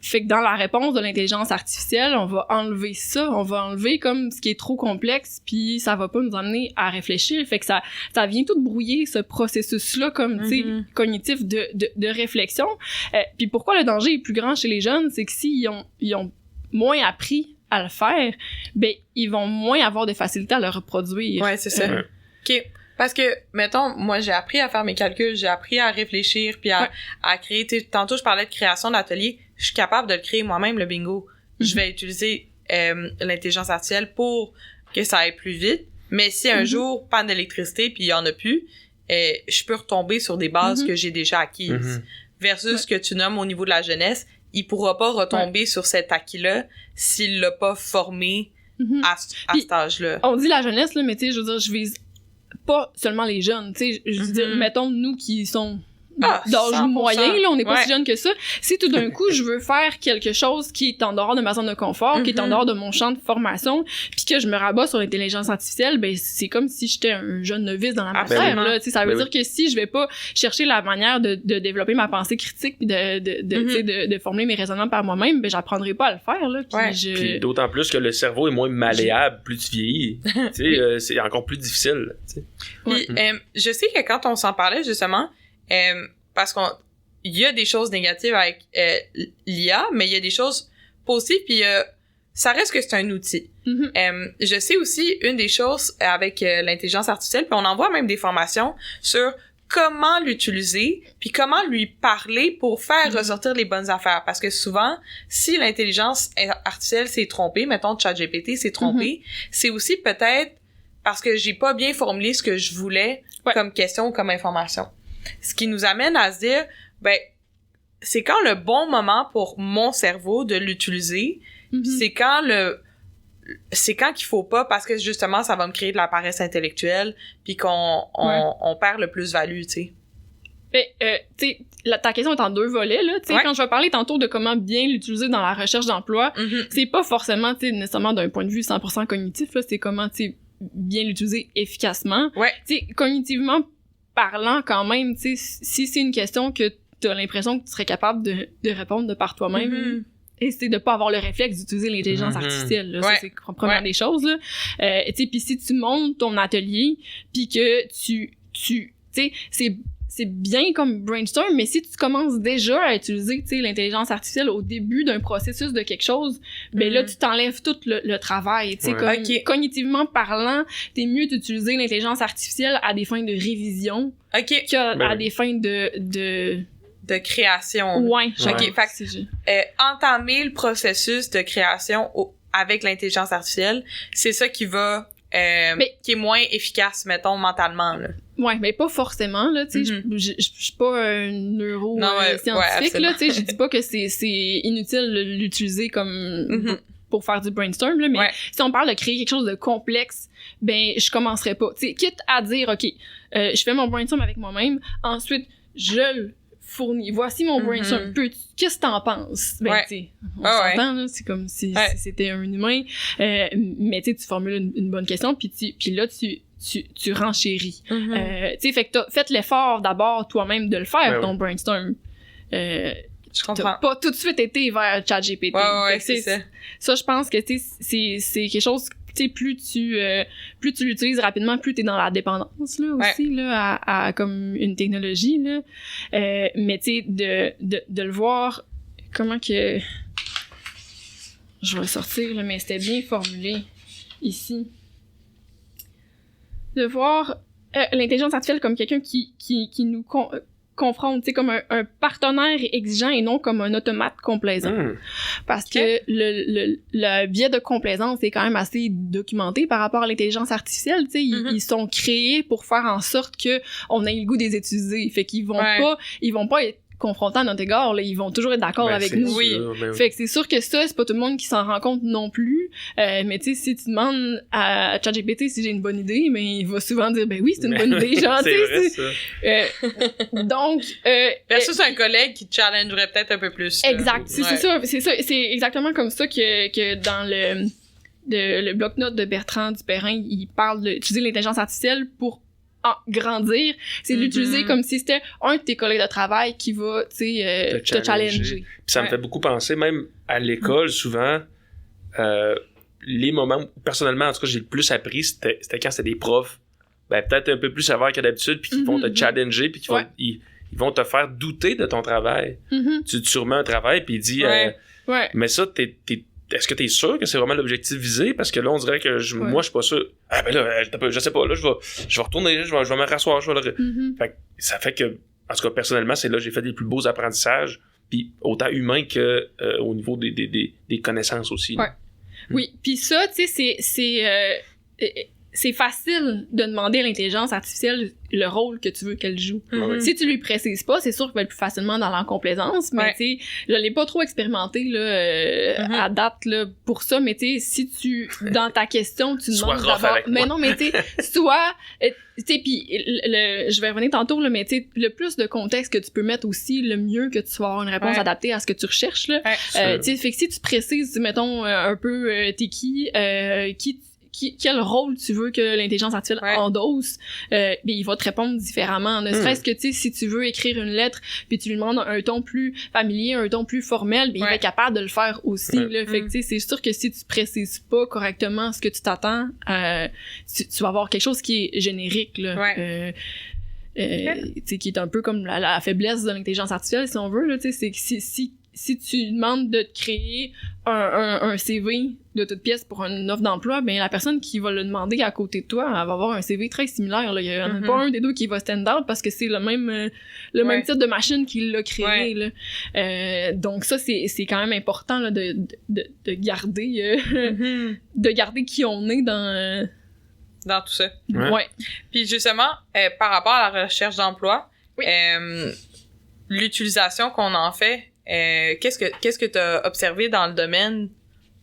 Fait que dans la réponse de l'intelligence artificielle, on va enlever ça. On va enlever comme ce qui est trop complexe, puis ça va pas nous amener à réfléchir. Fait que ça vient tout brouiller ce processus-là comme, tu sais, cognitif de réflexion. Puis pourquoi le danger est plus grand chez les jeunes, c'est que s'ils ont moins appris à le faire, ben ils vont moins avoir de facilité à le reproduire. Ouais, c'est ça. OK. Parce que, mettons, moi, j'ai appris à faire mes calculs, j'ai appris à réfléchir, puis à créer... Tantôt, je parlais de création d'atelier. Je suis capable de le créer moi-même, le bingo. Je vais utiliser l'intelligence artificielle pour que ça aille plus vite. Mais si un jour, panne d'électricité, puis il y en a plus, je peux retomber sur des bases que j'ai déjà acquises. Versus ce que tu nommes au niveau de la jeunesse, il pourra pas retomber sur cet acquis-là s'il l'a pas formé à cet âge-là. On dit la jeunesse, là, mais tu sais, je veux dire, je vise pas seulement les jeunes, tu sais, je veux dire, mettons, nous qui sont d'âge moyen, là, on n'est pas si jeune que ça. Si tout d'un coup, je veux faire quelque chose qui est en dehors de ma zone de confort, qui est en dehors de mon champ de formation, puis que je me rabats sur l'intelligence artificielle, ben c'est comme si j'étais un jeune novice dans la matière, là. Ça veut dire que si je vais pas chercher la manière de développer ma pensée critique puis de formuler mes raisonnements par moi-même, ben j'apprendrai pas à le faire, là. Puis d'autant plus que le cerveau est moins malléable plus tu vieillis. C'est encore plus difficile. Puis, je sais que quand on s'en parlait, justement, parce qu'il y a des choses négatives avec l'IA, mais il y a des choses positives, puis ça reste que c'est un outil. Je sais aussi, une des choses avec l'intelligence artificielle, puis on envoie même des formations sur comment l'utiliser, puis comment lui parler pour faire ressortir les bonnes affaires. Parce que souvent, si l'intelligence artificielle s'est trompée, mettons ChatGPT s'est trompé, c'est aussi peut-être parce que j'ai pas bien formulé ce que je voulais comme question ou comme information. Ce qui nous amène à se dire, ben, c'est quand le bon moment pour mon cerveau de l'utiliser, c'est quand qu'il faut pas, parce que justement, ça va me créer de la paresse intellectuelle, puis on perd le plus-value, tu sais. Tu sais, ta question est en 2 volets, là. Tu sais, quand je vais parler tantôt de comment bien l'utiliser dans la recherche d'emploi, c'est pas forcément, tu sais, nécessairement d'un point de vue 100% cognitif, là. C'est comment, tu sais, bien l'utiliser efficacement. Tu sais, cognitivement parlant, quand même, tu sais, si c'est une question que t'as l'impression que tu serais capable de répondre de par toi-même, et c'est de pas avoir le réflexe d'utiliser l'intelligence artificielle, là. Ça, c'est la première des choses, là. Tu sais, puis si tu montes ton atelier, puis que tu sais, c'est bien comme brainstorm, mais si tu commences déjà à utiliser, tu sais, l'intelligence artificielle au début d'un processus de quelque chose, ben là, tu t'enlèves tout le travail, tu sais, cognitivement parlant, t'es mieux d'utiliser l'intelligence artificielle à des fins de révision qu'à des fins de création. Entamer le processus de création avec l'intelligence artificielle, c'est ça qui va qui est moins efficace, mettons, mentalement, là. Mais pas forcément, là, tu sais, je suis pas un neuroscientifique, là, tu sais, je dis pas que c'est inutile de l'utiliser comme pour faire du brainstorm, là, mais si on parle de créer quelque chose de complexe, ben, je commencerai pas, tu sais, quitte à dire, OK, je fais mon brainstorm avec moi-même, ensuite, je le fournis. Voici mon brainstorm. Qu'est-ce que t'en penses? Ben, tu sais, on s'entend, là, c'est comme si c'était un humain, mais tu sais, tu formules une bonne question, puis là, tu renchéris. Tu sais, fait que t'as fait l'effort d'abord toi-même de le faire, ton brainstorm. Je comprends. T'as pas tout de suite été vers ChatGPT. C'est ça. Ça, je pense que, tu sais, c'est quelque chose, tu sais, plus tu l'utilises rapidement, plus t'es dans la dépendance, là, aussi, là, à comme une technologie, là. Mais, tu sais, de le voir, comment que... Je vais le sortir, là, mais c'était bien formulé, ici. De voir l'intelligence artificielle comme quelqu'un qui nous confronte, tu sais, comme un partenaire exigeant et non comme un automate complaisant. Parce que le biais de complaisance est quand même assez documenté par rapport à l'intelligence artificielle, tu sais, ils sont créés pour faire en sorte que on ait le goût de les utiliser. Fait qu'ils vont pas être confrontants à notre égard, là, ils vont toujours être d'accord avec nous. Fait que c'est sûr que ça, c'est pas tout le monde qui s'en rend compte non plus. Mais tu sais, si tu demandes à ChatGPT si j'ai une bonne idée, mais il va souvent dire ben oui, c'est une bonne idée, genre, tu sais. Donc versus un collègue qui te challengerait peut-être un peu plus. Exact, c'est ça, c'est exactement comme ça que dans le bloc-notes de Bertrand Dupérin, il parle d'utiliser l'intelligence artificielle pour grandir, c'est l'utiliser comme si c'était un de tes collègues de travail qui va, tu sais, te challenger. Puis ça me fait beaucoup penser, même à l'école, souvent, les moments où, personnellement, en tout cas, j'ai le plus appris, c'était quand c'était des profs, ben, peut-être un peu plus sévères que d'habitude, puis qui vont te challenger, puis ils vont te faire douter de ton travail. Tu remets un travail, puis il dit, mais ça, est-ce que t'es sûr que c'est vraiment l'objectif visé? Parce que là, on dirait que moi, je suis pas sûr. Ah, ben là, je sais pas, là, je vais retourner, je vais me rasseoir, Fait que ça fait que, en tout cas, personnellement, c'est là que j'ai fait les plus beaux apprentissages, puis autant humains que au niveau des connaissances aussi. Oui, puis ça, tu sais, c'est facile de demander à l'intelligence artificielle le rôle que tu veux qu'elle joue. Si tu lui précises pas, c'est sûr qu'elle va être plus facilement dans l'incomplaisance, mais tu sais, je l'ai pas trop expérimenté là à date là pour ça, mais tu sais, si tu dans ta question, tu demandes d'abord mais non, mais tu sais, soit tu sais puis je vais revenir tantôt là, mais tu sais le plus de contexte que tu peux mettre aussi, le mieux que tu vas avoir une réponse adaptée à ce que tu recherches là. Tu sais, fait que si tu précises mettons un peu t'es qui quel rôle tu veux que l'intelligence artificielle endosse, ben il va te répondre différemment. Ne serait-ce que, tu sais, si tu veux écrire une lettre, puis tu lui demandes un ton plus familier, un ton plus formel, ben il va être capable de le faire aussi. Là. Fait que, tu sais, c'est sûr que si tu précises pas correctement ce que tu t'attends, tu vas avoir quelque chose qui est générique, là. Tu sais, qui est un peu comme la faiblesse de l'intelligence artificielle, si on veut, là, tu sais, c'est que si tu demandes de te créer un CV de toute pièce pour une offre d'emploi, ben la personne qui va le demander à côté de toi, elle va avoir un CV très similaire. Là. Il y en a pas un des deux qui va stand out parce que c'est le même type de machine qui l'a créé. Là. Donc ça, c'est quand même important là, de garder de garder qui on est dans tout ça. Puis justement, par rapport à la recherche d'emploi, l'utilisation qu'on en fait, qu'est-ce que tu as observé dans le domaine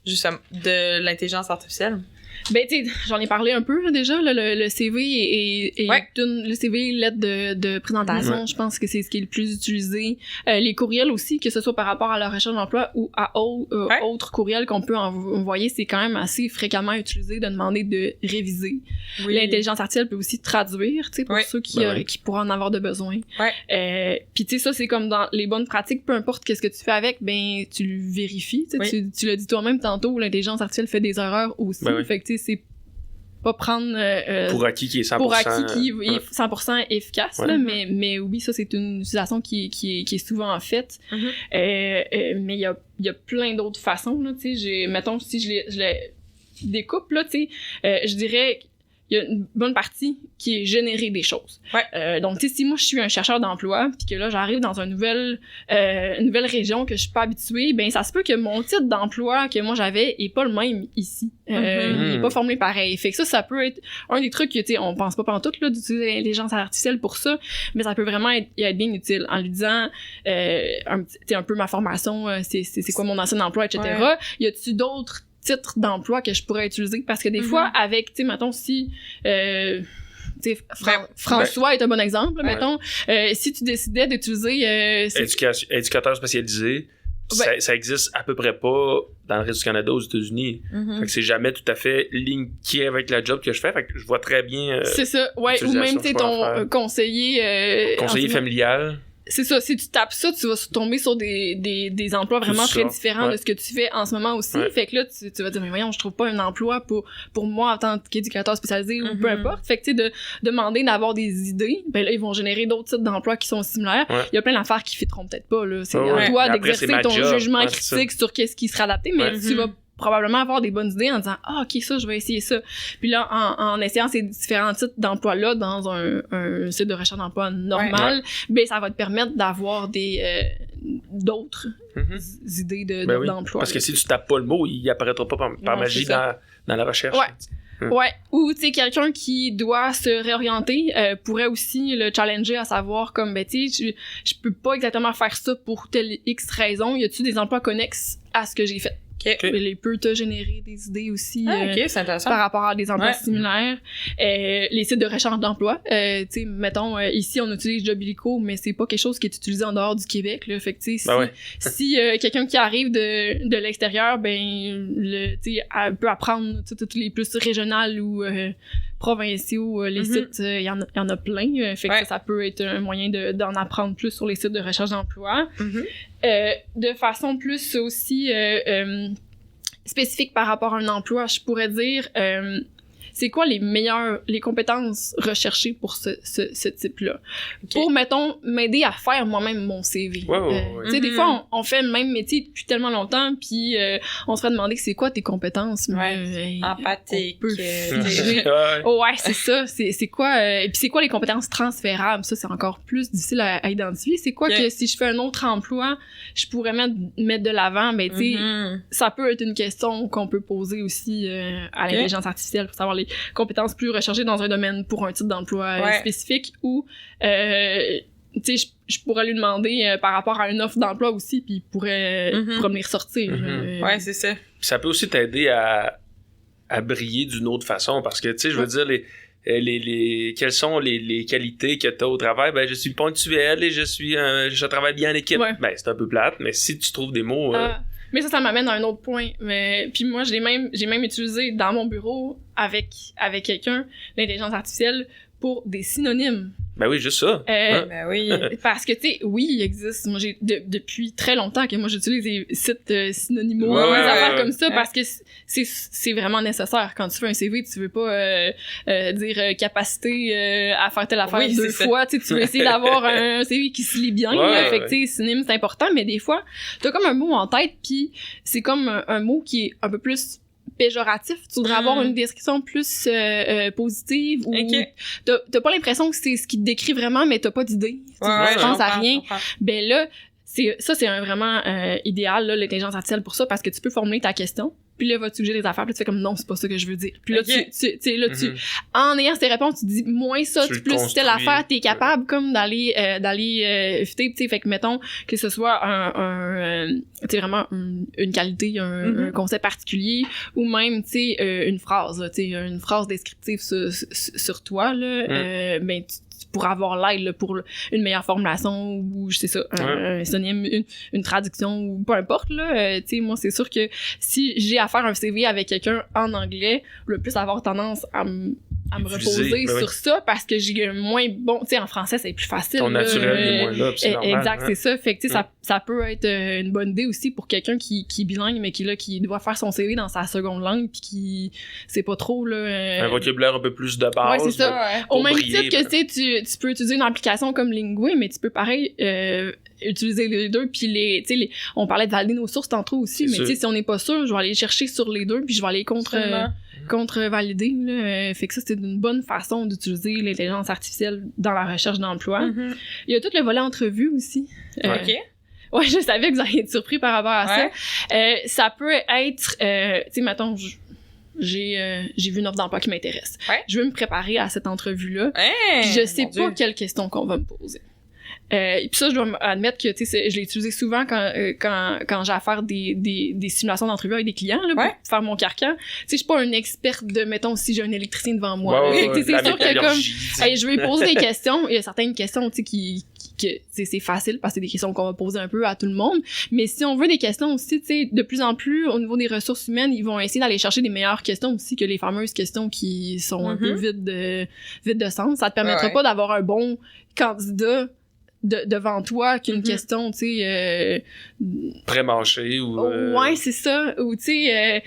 justement de l'intelligence artificielle? Ben, tu sais, j'en ai parlé un peu, là, déjà, là, le CV le CV, lettre de présentation, je pense que c'est ce qui est le plus utilisé. Les courriels aussi, que ce soit par rapport à la recherche d'emploi ou à autres courriels qu'on peut envoyer, c'est quand même assez fréquemment utilisé de demander de réviser. L'intelligence artificielle peut aussi traduire, tu sais, pour ceux qui pourraient en avoir de besoin. Puis, tu sais, ça, c'est comme dans les bonnes pratiques, peu importe qu'est-ce que tu fais avec, ben, tu le vérifies, tu sais, tu l'as dit toi-même tantôt, l'intelligence artificielle fait des erreurs aussi. Fait que, c'est pas prendre pour acquis qui est 100% pour acquis qui est 100% efficace là, mais oui, ça c'est une utilisation qui est souvent faite. Mais il y a plein d'autres façons là, tu sais, mettons si je les découpe là, tu sais, je dirais il y a une bonne partie qui est générer des choses. Donc, tu sais, si moi, je suis un chercheur d'emploi, puis que là, j'arrive dans une nouvelle région que je suis pas habituée, ben ça se peut que mon titre d'emploi que moi, j'avais est pas le même ici. Il est pas formulé pareil. Fait que ça peut être un des trucs que, tu sais, on pense pas pantoute, là, d'utiliser l'intelligence artificielle pour ça, mais ça peut vraiment être bien utile en lui disant, un peu ma formation, c'est quoi mon ancien emploi, etc. Y a-tu d'autres titre d'emploi que je pourrais utiliser parce que des fois avec tu sais mettons si François est un bon exemple mettons si tu décidais d'utiliser éducateur spécialisé ça existe à peu près pas dans le reste du Canada aux États-Unis. Fait que c'est jamais tout à fait linké avec la job que je fais. Fait que je vois très bien c'est ça ou même tu sais ton conseiller familial. C'est ça, si tu tapes ça, tu vas tomber sur des emplois vraiment très différents de ce que tu fais en ce moment aussi. Fait que là, tu vas dire, mais voyons, je trouve pas un emploi pour moi en tant qu'éducateur spécialisé ou peu importe. Fait que tu sais, de demander d'avoir des idées, ben là, ils vont générer d'autres types d'emplois qui sont similaires. Il y a plein d'affaires qui fitteront peut-être pas, là. C'est à toi d'exercer ton jugement critique sur qu'est-ce qui serait adapté, mais tu vas probablement avoir des bonnes idées en disant ok, ça je vais essayer ça, puis là en essayant ces différents types d'emplois là dans un site de recherche d'emploi normal, ben ça va te permettre d'avoir d'autres idées d'emploi parce que si tu tapes pas le mot, il apparaîtra pas par magie dans la recherche. Ou tu sais quelqu'un qui doit se réorienter pourrait aussi le challenger à savoir comme ben tu sais je peux pas exactement faire ça pour telle X raison, y a-tu des emplois connexes à ce que j'ai fait? Il peut te générer des idées aussi c'est intéressant. Par rapport à des emplois similaires. Les sites de recherche d'emploi, tu sais, mettons, ici, on utilise Jobilico, mais c'est pas quelque chose qui est utilisé en dehors du Québec, là. Fait que, tu sais, si quelqu'un qui arrive de l'extérieur, ben, tu sais, peut apprendre toutes les plus régionales ou provinciaux, les sites, il y en a plein. Fait que ça peut être un moyen d'en apprendre plus sur les sites de recherche d'emploi. De façon plus aussi spécifique par rapport à un emploi, je pourrais dire c'est quoi les compétences recherchées pour ce type-là. Pour, mettons, m'aider à faire moi-même mon CV. Tu sais, des fois, on fait le même métier depuis tellement longtemps, puis on se fait demander c'est quoi tes compétences. Empathique. C'est ça. C'est quoi... et puis c'est quoi les compétences transférables? Ça, c'est encore plus difficile à identifier. C'est quoi que si je fais un autre emploi, je pourrais mettre de l'avant? Ben, tu sais, ça peut être une question qu'on peut poser aussi à l'intelligence artificielle pour savoir des compétences plus recherchées dans un domaine pour un type d'emploi spécifique, ou tu sais, je pourrais lui demander par rapport à une offre d'emploi aussi, puis il pourrait me les ressortir. Ouais, c'est ça. Puis ça peut aussi t'aider à briller d'une autre façon, parce que, tu sais, je veux dire, quelles sont les qualités que tu as au travail? Ben, je suis ponctuel et je travaille bien en équipe. Ouais. Ben, c'est un peu plate, mais si tu trouves des mots... Mais ça m'amène à un autre point. Puis moi, j'ai même utilisé dans mon bureau avec quelqu'un l'intelligence artificielle pour des synonymes. Ben oui, juste ça. Ben oui. Parce que, tu sais, oui, il existe. Moi, depuis très longtemps que moi, j'utilise des sites synonymaux, des affaires comme ça, parce que c'est vraiment nécessaire. Quand tu fais un CV, tu veux pas dire capacité à faire telle affaire deux fois. Tu veux essayer d'avoir un CV qui se lit bien. Fait que, tu sais, synonyme, c'est important, mais des fois, t'as comme un mot en tête, puis c'est comme un mot qui est un peu plus péjoratif, tu voudrais avoir une description plus positive, ou t'as pas l'impression que c'est ce qui te décrit vraiment, mais t'as pas d'idée, tu penses à rien. Ben là, c'est vraiment idéal, là, l'intelligence artificielle pour ça, parce que tu peux formuler ta question, puis là, va te suggérer des affaires, puis tu fais comme non, c'est pas ça que je veux dire. Puis là, en ayant ces réponses, tu dis moins ça, tu plus telle affaire, t'es capable comme d'aller fitter, tu sais, fait que mettons que ce soit tu sais, vraiment une qualité, un concept particulier, ou même, tu sais, une phrase, tu sais, une phrase descriptive sur toi, là, ben, pour avoir l'aide, là, pour une meilleure formulation, ou je sais ça, un synonyme, une traduction, ou peu importe, là, tu sais, moi, c'est sûr que si j'ai à faire un CV avec quelqu'un en anglais, je vais plus avoir tendance à me reposer sur ça, parce que j'ai moins bon, tu sais, en français, c'est plus facile. Ton naturel est moins là, c'est normal. Exact, c'est ça. Fait que, tu sais, ça peut être une bonne idée aussi pour quelqu'un qui est bilingue, mais qui doit faire son CV dans sa seconde langue, puis qui sait pas trop, là. Un vocabulaire un peu plus de base. Ouais, c'est ça. Au même titre que, tu sais, tu peux utiliser une application comme Lingui, mais tu peux pareil utiliser les deux, puis on parlait de valider nos sources tantôt aussi, mais tu sais, si on n'est pas sûr, je vais aller chercher sur les deux, puis je vais aller contre-valider, là. Fait que ça, c'est une bonne façon d'utiliser l'intelligence artificielle dans la recherche d'emploi. Il y a tout le volet entrevue aussi. OK. Ouais, je savais que vous alliez être surpris par rapport à ça. Ça peut être, tu sais, mettons, j'ai vu une offre d'emploi qui m'intéresse. Je veux me préparer à cette entrevue-là. Puis je sais pas quelles questions qu'on va me poser. Et puis ça, je dois admettre que, tu sais, je l'ai utilisé souvent quand j'ai à faire des simulations d'entrevue avec des clients, là, pour faire mon carcan. Tu sais, je suis pas une experte de, mettons, si j'ai un électricien devant moi. C'est sûr que comme, je vais poser des questions. Il y a certaines questions, tu sais, que c'est facile parce que c'est des questions qu'on va poser un peu à tout le monde. Mais si on veut des questions aussi, tu sais, de plus en plus, au niveau des ressources humaines, ils vont essayer d'aller chercher des meilleures questions aussi que les fameuses questions qui sont un peu vides de sens. Ça te permettra pas d'avoir un bon candidat devant toi qu'une question, tu sais... pré-mâchée ou... Ouais, c'est ça. Ou, tu sais...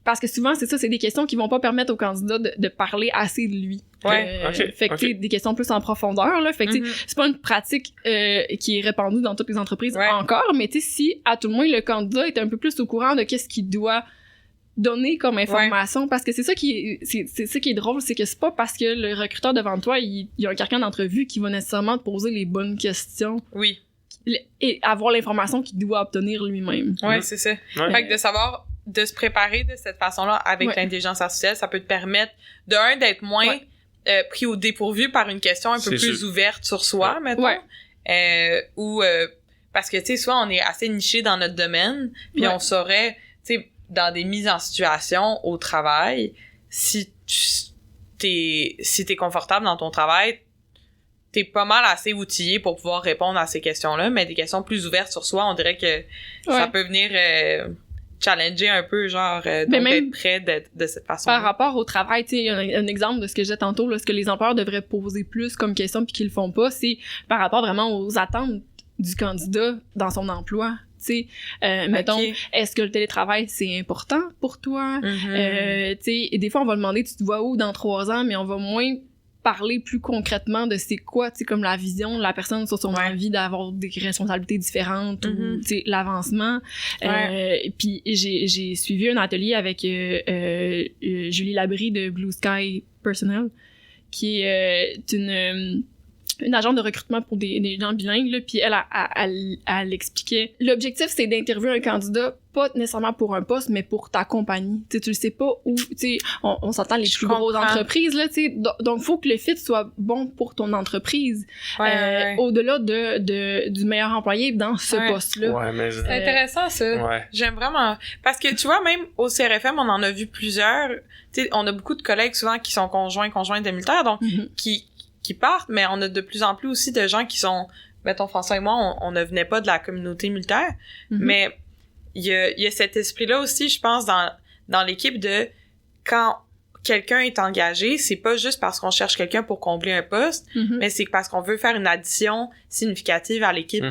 parce que souvent, c'est ça, c'est des questions qui vont pas permettre au candidat de parler assez de lui. Fait que, tu sais, des questions plus en profondeur, là. Fait que, tu sais, c'est pas une pratique qui est répandue dans toutes les entreprises encore, mais tu sais, si, à tout le moins, le candidat est un peu plus au courant de qu'est-ce qu'il doit donner comme information, parce que c'est ça qui est drôle, c'est que c'est pas parce que le recruteur devant toi, il y a un carcan d'entrevue qui va nécessairement te poser les bonnes questions. Oui. Et avoir l'information qu'il doit obtenir lui-même. Ouais, c'est ça. Fait que de savoir, de se préparer de cette façon-là avec l'intelligence artificielle, ça peut te permettre, d'être moins pris au dépourvu par une question un peu plus ouverte sur soi, mettons. Ou, parce que, tu sais, souvent, on est assez niché dans notre domaine, puis on saurait, tu sais, dans des mises en situation au travail, si t'es confortable dans ton travail, t'es pas mal assez outillé pour pouvoir répondre à ces questions-là, mais des questions plus ouvertes sur soi, on dirait que ça peut venir challenger un peu, genre, donc d'être prêt de cette façon. Par rapport au travail, tu sais, un exemple de ce que j'ai tantôt, là, ce que les employeurs devraient poser plus comme question puis qu'ils le font pas, c'est par rapport vraiment aux attentes du candidat dans son emploi. Tu sais, mettons, est-ce que le télétravail, c'est important pour toi? Tu sais, et des fois, on va demander, tu te vois où dans 3 ans, mais on va moins parler plus concrètement de c'est quoi, tu sais, comme la vision de la personne sur son envie d'avoir des responsabilités différentes ou, tu sais, l'avancement. Puis j'ai suivi un atelier avec Julie Labrie de Blue Sky Personnel, qui est une agente de recrutement pour des gens bilingues, là, puis elle expliquait. L'objectif, c'est d'interviewer un candidat, pas nécessairement pour un poste, mais pour ta compagnie. Tu le sais pas où, tu sais, on s'entend les plus grosses entreprises, là, tu sais, donc faut que le fit soit bon pour ton entreprise, au-delà du meilleur employé dans ce poste-là. Ouais, mais c'est intéressant, ça. Ouais. J'aime vraiment, parce que tu vois, même au CRFM, on en a vu plusieurs, tu sais, on a beaucoup de collègues souvent qui sont conjoints de militaires, donc qui partent, mais on a de plus en plus aussi de gens qui sont, mettons, François et moi, on ne venait pas de la communauté militaire, mais il y a cet esprit-là aussi, je pense, dans l'équipe de quand quelqu'un est engagé, c'est pas juste parce qu'on cherche quelqu'un pour combler un poste, mais c'est parce qu'on veut faire une addition significative à l'équipe.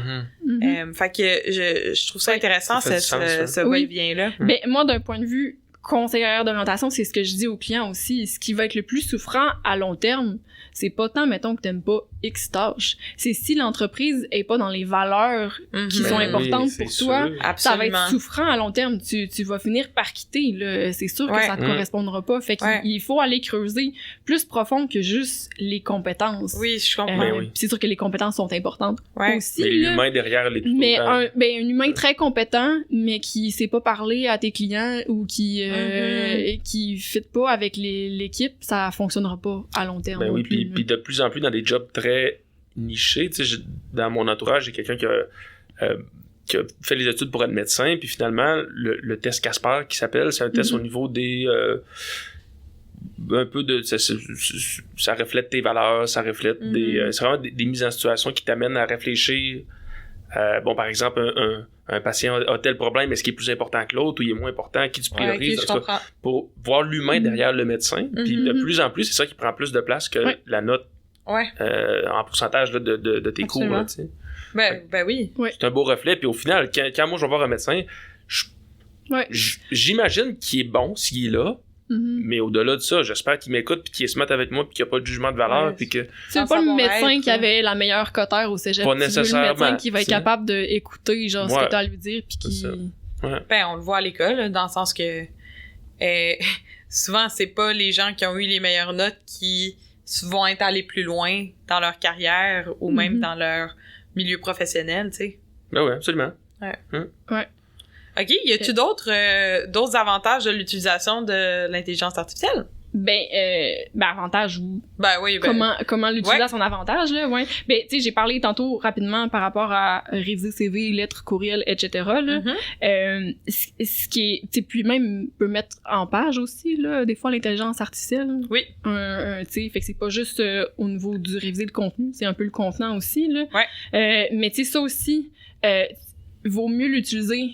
Fait que je trouve ça intéressant, ce va-et-vient-là. Ben, moi, d'un point de vue conseillère d'orientation, c'est ce que je dis aux clients aussi. Ce qui va être le plus souffrant à long terme, c'est pas tant, mettons, que t'aimes pas X tâches. C'est si l'entreprise est pas dans les valeurs qui sont importantes pour toi, ça va être souffrant à long terme. Tu vas finir par quitter, là. C'est sûr que ça te correspondra pas. Fait qu'il faut aller creuser plus profond que juste les compétences. Oui, je comprends. C'est sûr que les compétences sont importantes aussi. Mais l'humain derrière les mais un humain très compétent, mais qui sait pas parler à tes clients ou qui fit pas avec l'équipe, ça fonctionnera pas à long terme. Puis de plus en plus dans des jobs très nichés, tu sais, dans mon entourage, j'ai quelqu'un qui a fait les études pour être médecin, puis finalement, le test Casper qui s'appelle, c'est un test au niveau des... un peu de... Ça reflète tes valeurs, ça reflète c'est vraiment des mises en situation qui t'amènent à réfléchir. Bon, par exemple, un patient a tel problème, est-ce qu'il est plus important que l'autre ou il est moins important, qui tu priorises, pour voir l'humain derrière le médecin. Puis de plus en plus, c'est ça qui prend plus de place que la note en pourcentage là, de tes cours. Là, tu sais. Ben oui. C'est un beau reflet. Puis au final, quand moi je vais voir un médecin, j'imagine qu'il est bon s'il est là. Mais au-delà de ça, j'espère qu'il m'écoute puis qu'il se mette avec moi puis qu'il n'y a pas de jugement de valeur puis que... C'est pas le médecin qui avait la meilleure cotère au cégep. Pas nécessairement. Le médecin qui va être capable d'écouter genre ce que tu as à lui dire puis qui... Ben, on le voit à l'école, dans le sens que souvent, c'est pas les gens qui ont eu les meilleures notes qui vont être allés plus loin dans leur carrière ou même dans leur milieu professionnel, tu sais. Ben ouais, absolument. Ouais. OK, y a-tu d'autres avantages de l'utilisation de l'intelligence artificielle? Avantage ou... oui, comment l'utiliser à son avantage, là, ouais. Ben, tu sais, j'ai parlé tantôt rapidement par rapport à réviser CV, lettres, courriels, etc., là. Ce qui est... Tu sais, puis même, peut mettre en page aussi, là, des fois, l'intelligence artificielle. Oui. Tu sais, fait que c'est pas juste au niveau du réviser le contenu, c'est un peu le contenant aussi, là. Mais tu sais, ça aussi, vaut mieux l'utiliser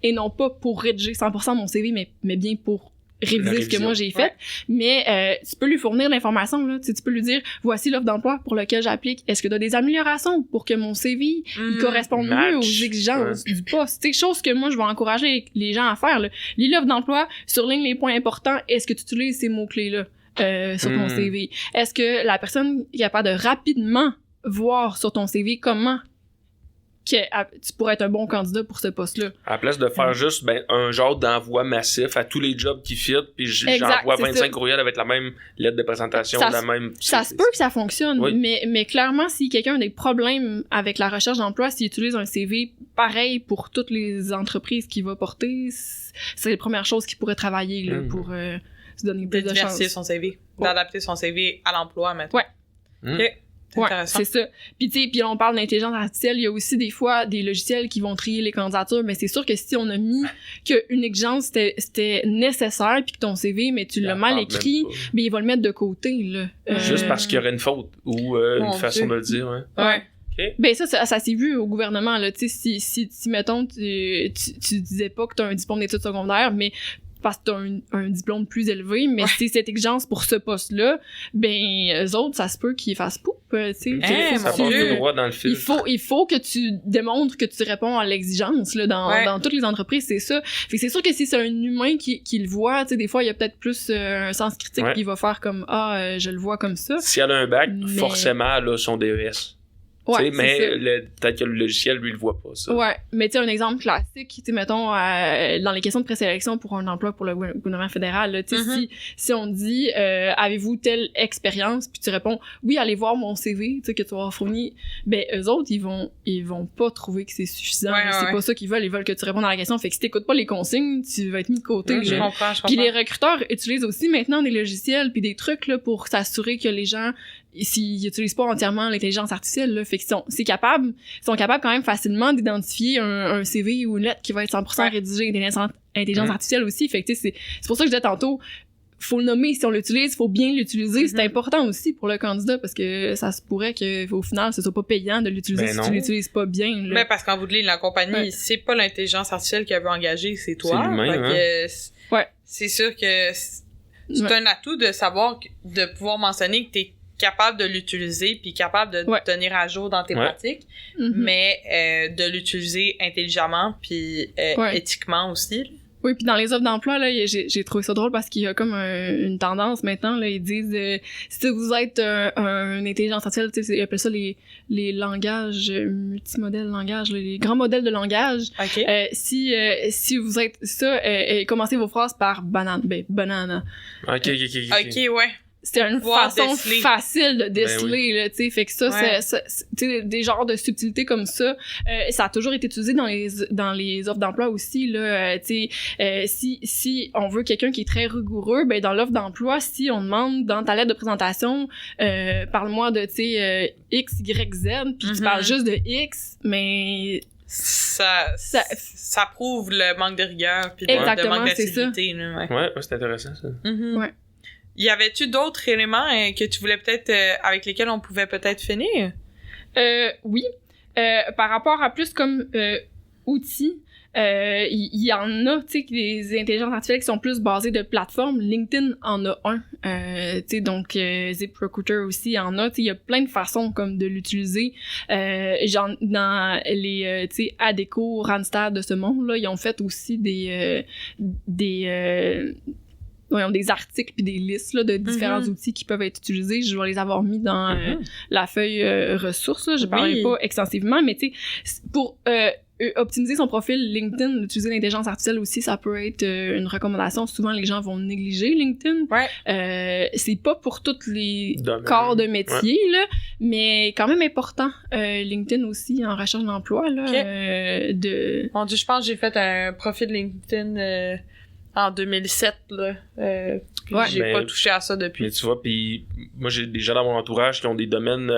et non pas pour rédiger 100% mon CV, mais bien pour réviser ce que moi j'ai fait. Mais tu peux lui fournir l'information, là. Tu peux lui dire, voici l'offre d'emploi pour laquelle j'applique. Est-ce que tu as des améliorations pour que mon CV il corresponde mieux aux exigences du poste? C'est chose que moi je vais encourager les gens à faire, là. Lis l'offre d'emploi, surligne les points importants. Est-ce que tu utilises ces mots-clés-là sur ton CV? Est-ce que la personne est capable de rapidement voir sur ton CV comment que tu pourrais être un bon candidat pour ce poste-là. À la place de faire juste un genre d'envoi massif à tous les jobs qui fit, puis j'envoie 25 courriels avec la même lettre de présentation, ça se peut que ça fonctionne, mais clairement, si quelqu'un a des problèmes avec la recherche d'emploi, s'il utilise un CV pareil pour toutes les entreprises qu'il va porter, c'est la première chose qu'il pourrait travailler là, pour se donner plus de chance. Diversifier son CV, d'adapter son CV à l'emploi maintenant. OK. C'est ça. Puis tu sais, puis on parle d'intelligence artificielle, il y a aussi des fois des logiciels qui vont trier les candidatures, mais c'est sûr que si on a mis qu'une exigence c'était nécessaire puis que ton CV mais tu l'as mal écrit, ben il va le mettre de côté là. Juste parce qu'il y aurait une faute ou une façon de le dire, Okay. Ben ça s'est vu au gouvernement là, tu sais si mettons tu disais pas que tu as un diplôme d'études secondaires mais parce que t'as un diplôme plus élevé, mais c'est cette exigence pour ce poste-là, ben, eux autres, ça se peut qu'ils fassent poupe, tu sais. Ça passe tout droit dans le fil. Il faut que tu démontres que tu réponds à l'exigence, là, dans toutes les entreprises, c'est ça. Fait que c'est sûr que si c'est un humain qui le voit, tu sais, des fois, il y a peut-être plus un sens critique, puis il va faire comme, je le vois comme ça. Si elle a un bac, forcément, elle a son DES. Ouais, mais peut-être que le logiciel, lui, le voit pas, ça. Ouais, mais tu sais, un exemple classique, tu sais, mettons, dans les questions de présélection pour un emploi pour le gouvernement fédéral, tu sais, si on dit, avez-vous telle expérience, puis tu réponds, oui, allez voir mon CV, tu sais, que tu vas fourni, ben, eux autres, ils vont pas trouver que c'est suffisant. C'est pas ça qu'ils veulent, ils veulent que tu répondes à la question. Fait que si t'écoutes pas les consignes, tu vas être mis de côté. Je comprends. Puis les recruteurs utilisent aussi maintenant des logiciels puis des trucs, là, pour s'assurer que les gens, s'ils utilisent pas entièrement l'intelligence artificielle, là, fait qu'ils sont capables quand même facilement d'identifier un CV ou une lettre qui va être 100% rédigée intelligence artificielle aussi. Fait que, tu sais, c'est pour ça que je disais tantôt, faut le nommer si on l'utilise, faut bien l'utiliser. C'est important aussi pour le candidat parce que ça se pourrait qu'au final, ce soit pas payant de l'utiliser si tu l'utilises pas bien. Là. Mais parce qu'en bout de ligne, la compagnie, c'est pas l'intelligence artificielle qu'elle veut engager, c'est toi. C'est lui-même, c'est sûr que c'est un atout de savoir, de pouvoir mentionner que t'es capable de l'utiliser puis capable de te tenir à jour dans tes pratiques, mais de l'utiliser intelligemment puis éthiquement aussi. Oui, puis dans les offres d'emploi, là, j'ai trouvé ça drôle parce qu'il y a comme une tendance maintenant, là, ils disent si vous êtes un intelligence artificielle, tu sais, ils appellent ça les langages multimodèles langages, les grands modèles de langage. Si vous êtes ça, commencez vos phrases par banane. OK, ouais. C'est une façon facile de déceler, là, tu sais. Fait que ça, tu sais, des genres de subtilités comme ça, ça a toujours été utilisé dans les offres d'emploi aussi, là. Tu sais, si on veut quelqu'un qui est très rigoureux, ben, dans l'offre d'emploi, si on demande dans ta lettre de présentation, parle-moi de, tu sais, X, Y, Z, puis tu parles juste de X, mais... Ça prouve le manque de rigueur puis le manque d'assiduité, là. Ouais, c'est intéressant, ça. Ouais. Y avait-tu d'autres éléments que tu voulais peut-être avec lesquels on pouvait peut-être finir? Oui. Par rapport à plus comme outils, il y en a, tu sais, des intelligences artificielles qui sont plus basées de plateformes. LinkedIn en a un. Tu sais, donc ZipRecruiter aussi en a. Tu sais, il y a plein de façons comme de l'utiliser. Genre dans les, tu sais, Adecco, Randstad de ce monde là, ils ont fait aussi des articles puis des listes là, de différents outils qui peuvent être utilisés. Je vais les avoir mis dans la feuille ressources. Là. Je parlerai pas extensivement, mais tu sais, pour optimiser son profil LinkedIn, utiliser l'intelligence artificielle aussi, ça peut être une recommandation. Souvent, les gens vont négliger LinkedIn. C'est pas pour tous les corps de métier, là, mais quand même important. LinkedIn aussi, en recherche d'emploi. Là, Mon Dieu, je pense que j'ai fait un profil LinkedIn... en 2007, là. J'ai pas touché à ça depuis. Mais tu vois, puis moi, j'ai des gens dans mon entourage qui ont des domaines,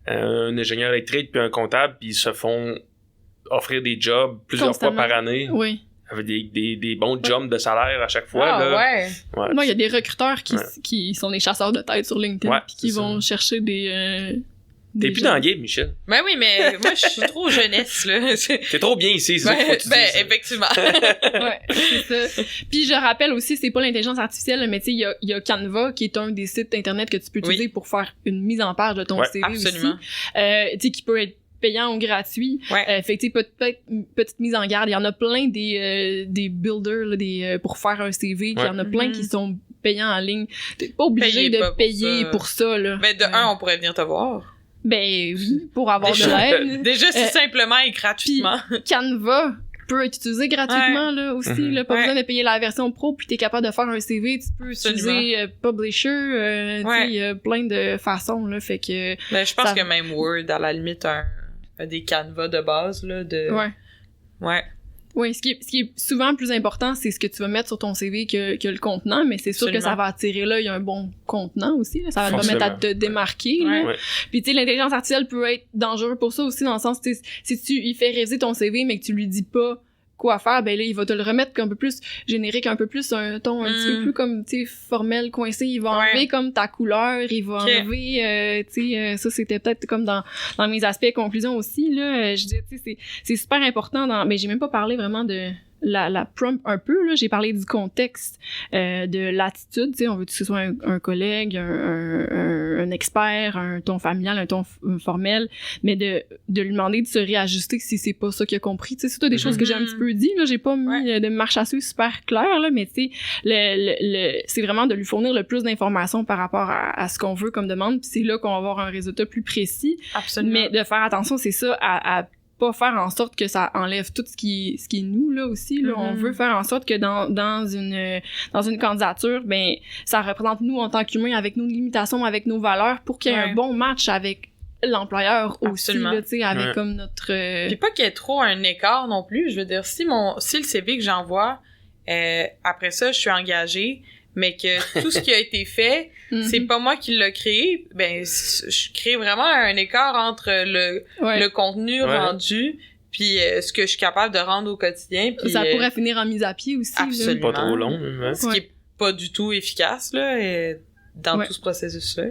un ingénieur électrique puis un comptable, puis ils se font offrir des jobs plusieurs fois par année. Oui. Avec des bons jumps de salaire à chaque fois. Moi, il y a des recruteurs qui sont des chasseurs de tête sur LinkedIn puis qui vont chercher des... T'es plus dans le game, Michel. Ben oui, mais moi, je suis trop jeunesse, là. T'es trop bien ici, c'est ça qu'il faut que tu dises. Effectivement. Ouais, c'est ça. Puis je rappelle aussi, c'est pas l'intelligence artificielle, mais tu sais, il y a Canva, qui est un des sites internet que tu peux utiliser pour faire une mise en page de ton CV absolument. aussi. Tu sais, qui peut être payant ou gratuit. Fait que tu sais, peut-être une petite mise en garde. Il y en a plein des builders, là, pour faire un CV. Il y en a plein qui sont payants en ligne. T'es pas obligé de payer pour ça, là. Mais de on pourrait venir te voir. Ben oui, pour avoir de l'aide. Déjà, si simplement et gratuitement. Canva peut être utilisé gratuitement là aussi, là, pas besoin de payer la version pro, puis t'es capable de faire un CV, tu peux utiliser Publisher, tu sais, il y a plein de façons, là, fait que... Ben, je pense que même Word, à la limite, a des canevas de base, là, de... Oui, ce qui est souvent plus important, c'est ce que tu vas mettre sur ton CV que le contenant, mais c'est sûr que ça va attirer là, il y a un bon contenant aussi, là, ça va te permettre à te démarquer. Là. Puis tu sais, l'intelligence artificielle peut être dangereuse pour ça aussi, dans le sens, si il fait réviser ton CV, mais que tu lui dis pas quoi faire, ben là, il va te le remettre un peu plus générique, un peu plus un ton un petit peu plus comme, tu sais, formel, coincé. Il va enlever comme ta couleur, il va enlever, tu sais, ça, c'était peut-être comme dans mes aspects conclusion aussi, là. Je disais, tu sais, c'est super important mais j'ai même pas parlé vraiment de la prompt un peu, là. J'ai parlé du contexte, de l'attitude, tu sais, on veut que ce soit un collègue, un expert, un ton familial, un ton formel, mais de lui demander de se réajuster si c'est pas ça qu'il a compris. Tu sais, c'est tout des choses que j'ai un petit peu dit, là. J'ai pas mis de marche à suivre super claire, là, mais tu sais, c'est vraiment de lui fournir le plus d'informations par rapport à ce qu'on veut comme demande, puis c'est là qu'on va avoir un résultat plus précis. Absolument. Mais de faire attention, c'est ça, à pas faire en sorte que ça enlève tout ce qui est nous, là, aussi, là. On veut faire en sorte que dans une candidature, ben, ça représente nous en tant qu'humains, avec nos limitations, avec nos valeurs, pour qu'il y ait un bon match avec l'employeur aussi, là, tu sais, avec comme notre... Puis pas qu'il y ait trop un écart non plus, je veux dire, si le CV que j'envoie, après ça, je suis engagée, mais que tout ce qui a été fait, c'est pas moi qui l'a créé, ben, je crée vraiment un écart entre le contenu rendu puis ce que je suis capable de rendre au quotidien. Puis, ça pourrait finir en mise à pied aussi. Absolument. Pas trop long. Ce qui est pas du tout efficace, là, dans tout ce processus-là.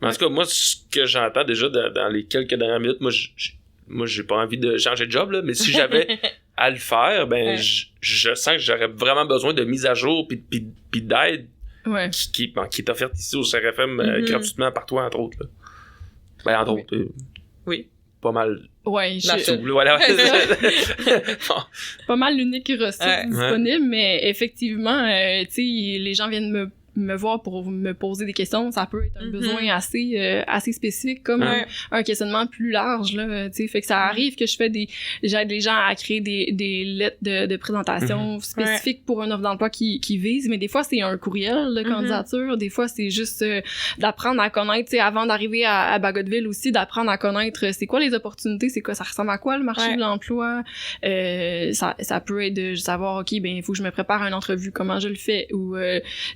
En tout cas, moi, ce que j'entends déjà dans les quelques dernières minutes, moi, j'ai pas envie de changer de job, là, mais si j'avais à le faire, ben, je sens que j'aurais vraiment besoin de mise à jour puis d'aide qui est offerte ici au CRFM gratuitement par toi, entre autres, là. Ben, entre autres. Oui. Pas mal. Ouais, voilà. Pas mal l'unique ressource disponible, mais effectivement, tu sais, les gens viennent me voir pour me poser des questions, ça peut être un besoin assez spécifique, comme un questionnement plus large, là, tu sais, fait que ça arrive que j'aide les gens à créer des lettres de présentation spécifiques pour une offre d'emploi qui vise, mais des fois c'est un courriel de candidature, des fois c'est juste d'apprendre à connaître, tu sais, avant d'arriver à Bagotville aussi, d'apprendre à connaître c'est quoi les opportunités, c'est quoi, ça ressemble à quoi le marché de l'emploi, ça peut être de savoir, ok, ben il faut que je me prépare à une entrevue, comment je le fais, ou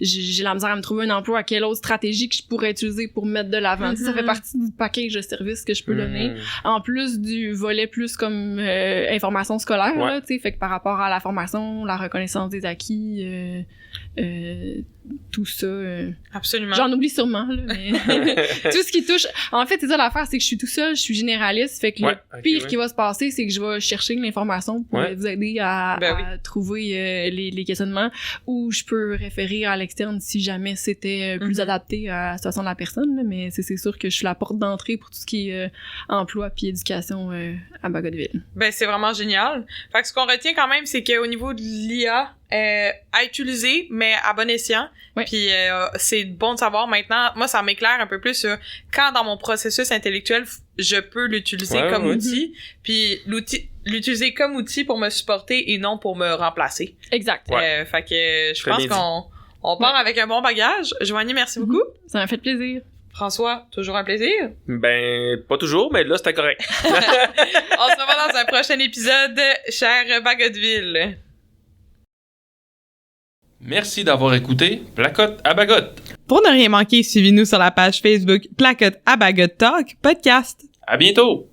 j'ai la misère à me trouver un emploi, à quelle autre stratégie que je pourrais utiliser pour me mettre de l'avant. Ça fait partie du package de services que je peux donner. En plus du volet plus comme information scolaire, là, tu sais, fait que par rapport à la formation, la reconnaissance des acquis, tout ça. Absolument. J'en oublie sûrement, là, mais tout ce qui touche... En fait, c'est ça l'affaire, c'est que je suis tout seul, je suis généraliste, fait que le pire qui va se passer, c'est que je vais chercher l'information pour vous aider à trouver les questionnements, ou je peux référer à l'externe si jamais c'était plus adapté à la situation de la personne, là, mais c'est sûr que je suis la porte d'entrée pour tout ce qui est emploi puis éducation à Bagotville. Ben, c'est vraiment génial. Fait que ce qu'on retient quand même, c'est qu'au niveau de l'IA, à utiliser, mais à bon escient. Puis c'est bon de savoir maintenant. Moi, ça m'éclaire un peu plus quand dans mon processus intellectuel, je peux l'utiliser comme outil. Puis l'utiliser comme outil pour me supporter et non pour me remplacer. Exact. Fait que je pense qu'on part avec un bon bagage. Joanie, merci beaucoup. Ça m'a fait plaisir. François, toujours un plaisir? Ben, pas toujours, mais là, c'était correct. On se revoit dans un prochain épisode, cher Bagotville. Merci d'avoir écouté Placote à Bagotte. Pour ne rien manquer, suivez-nous sur la page Facebook Placote à Bagotte Talk Podcast. À bientôt!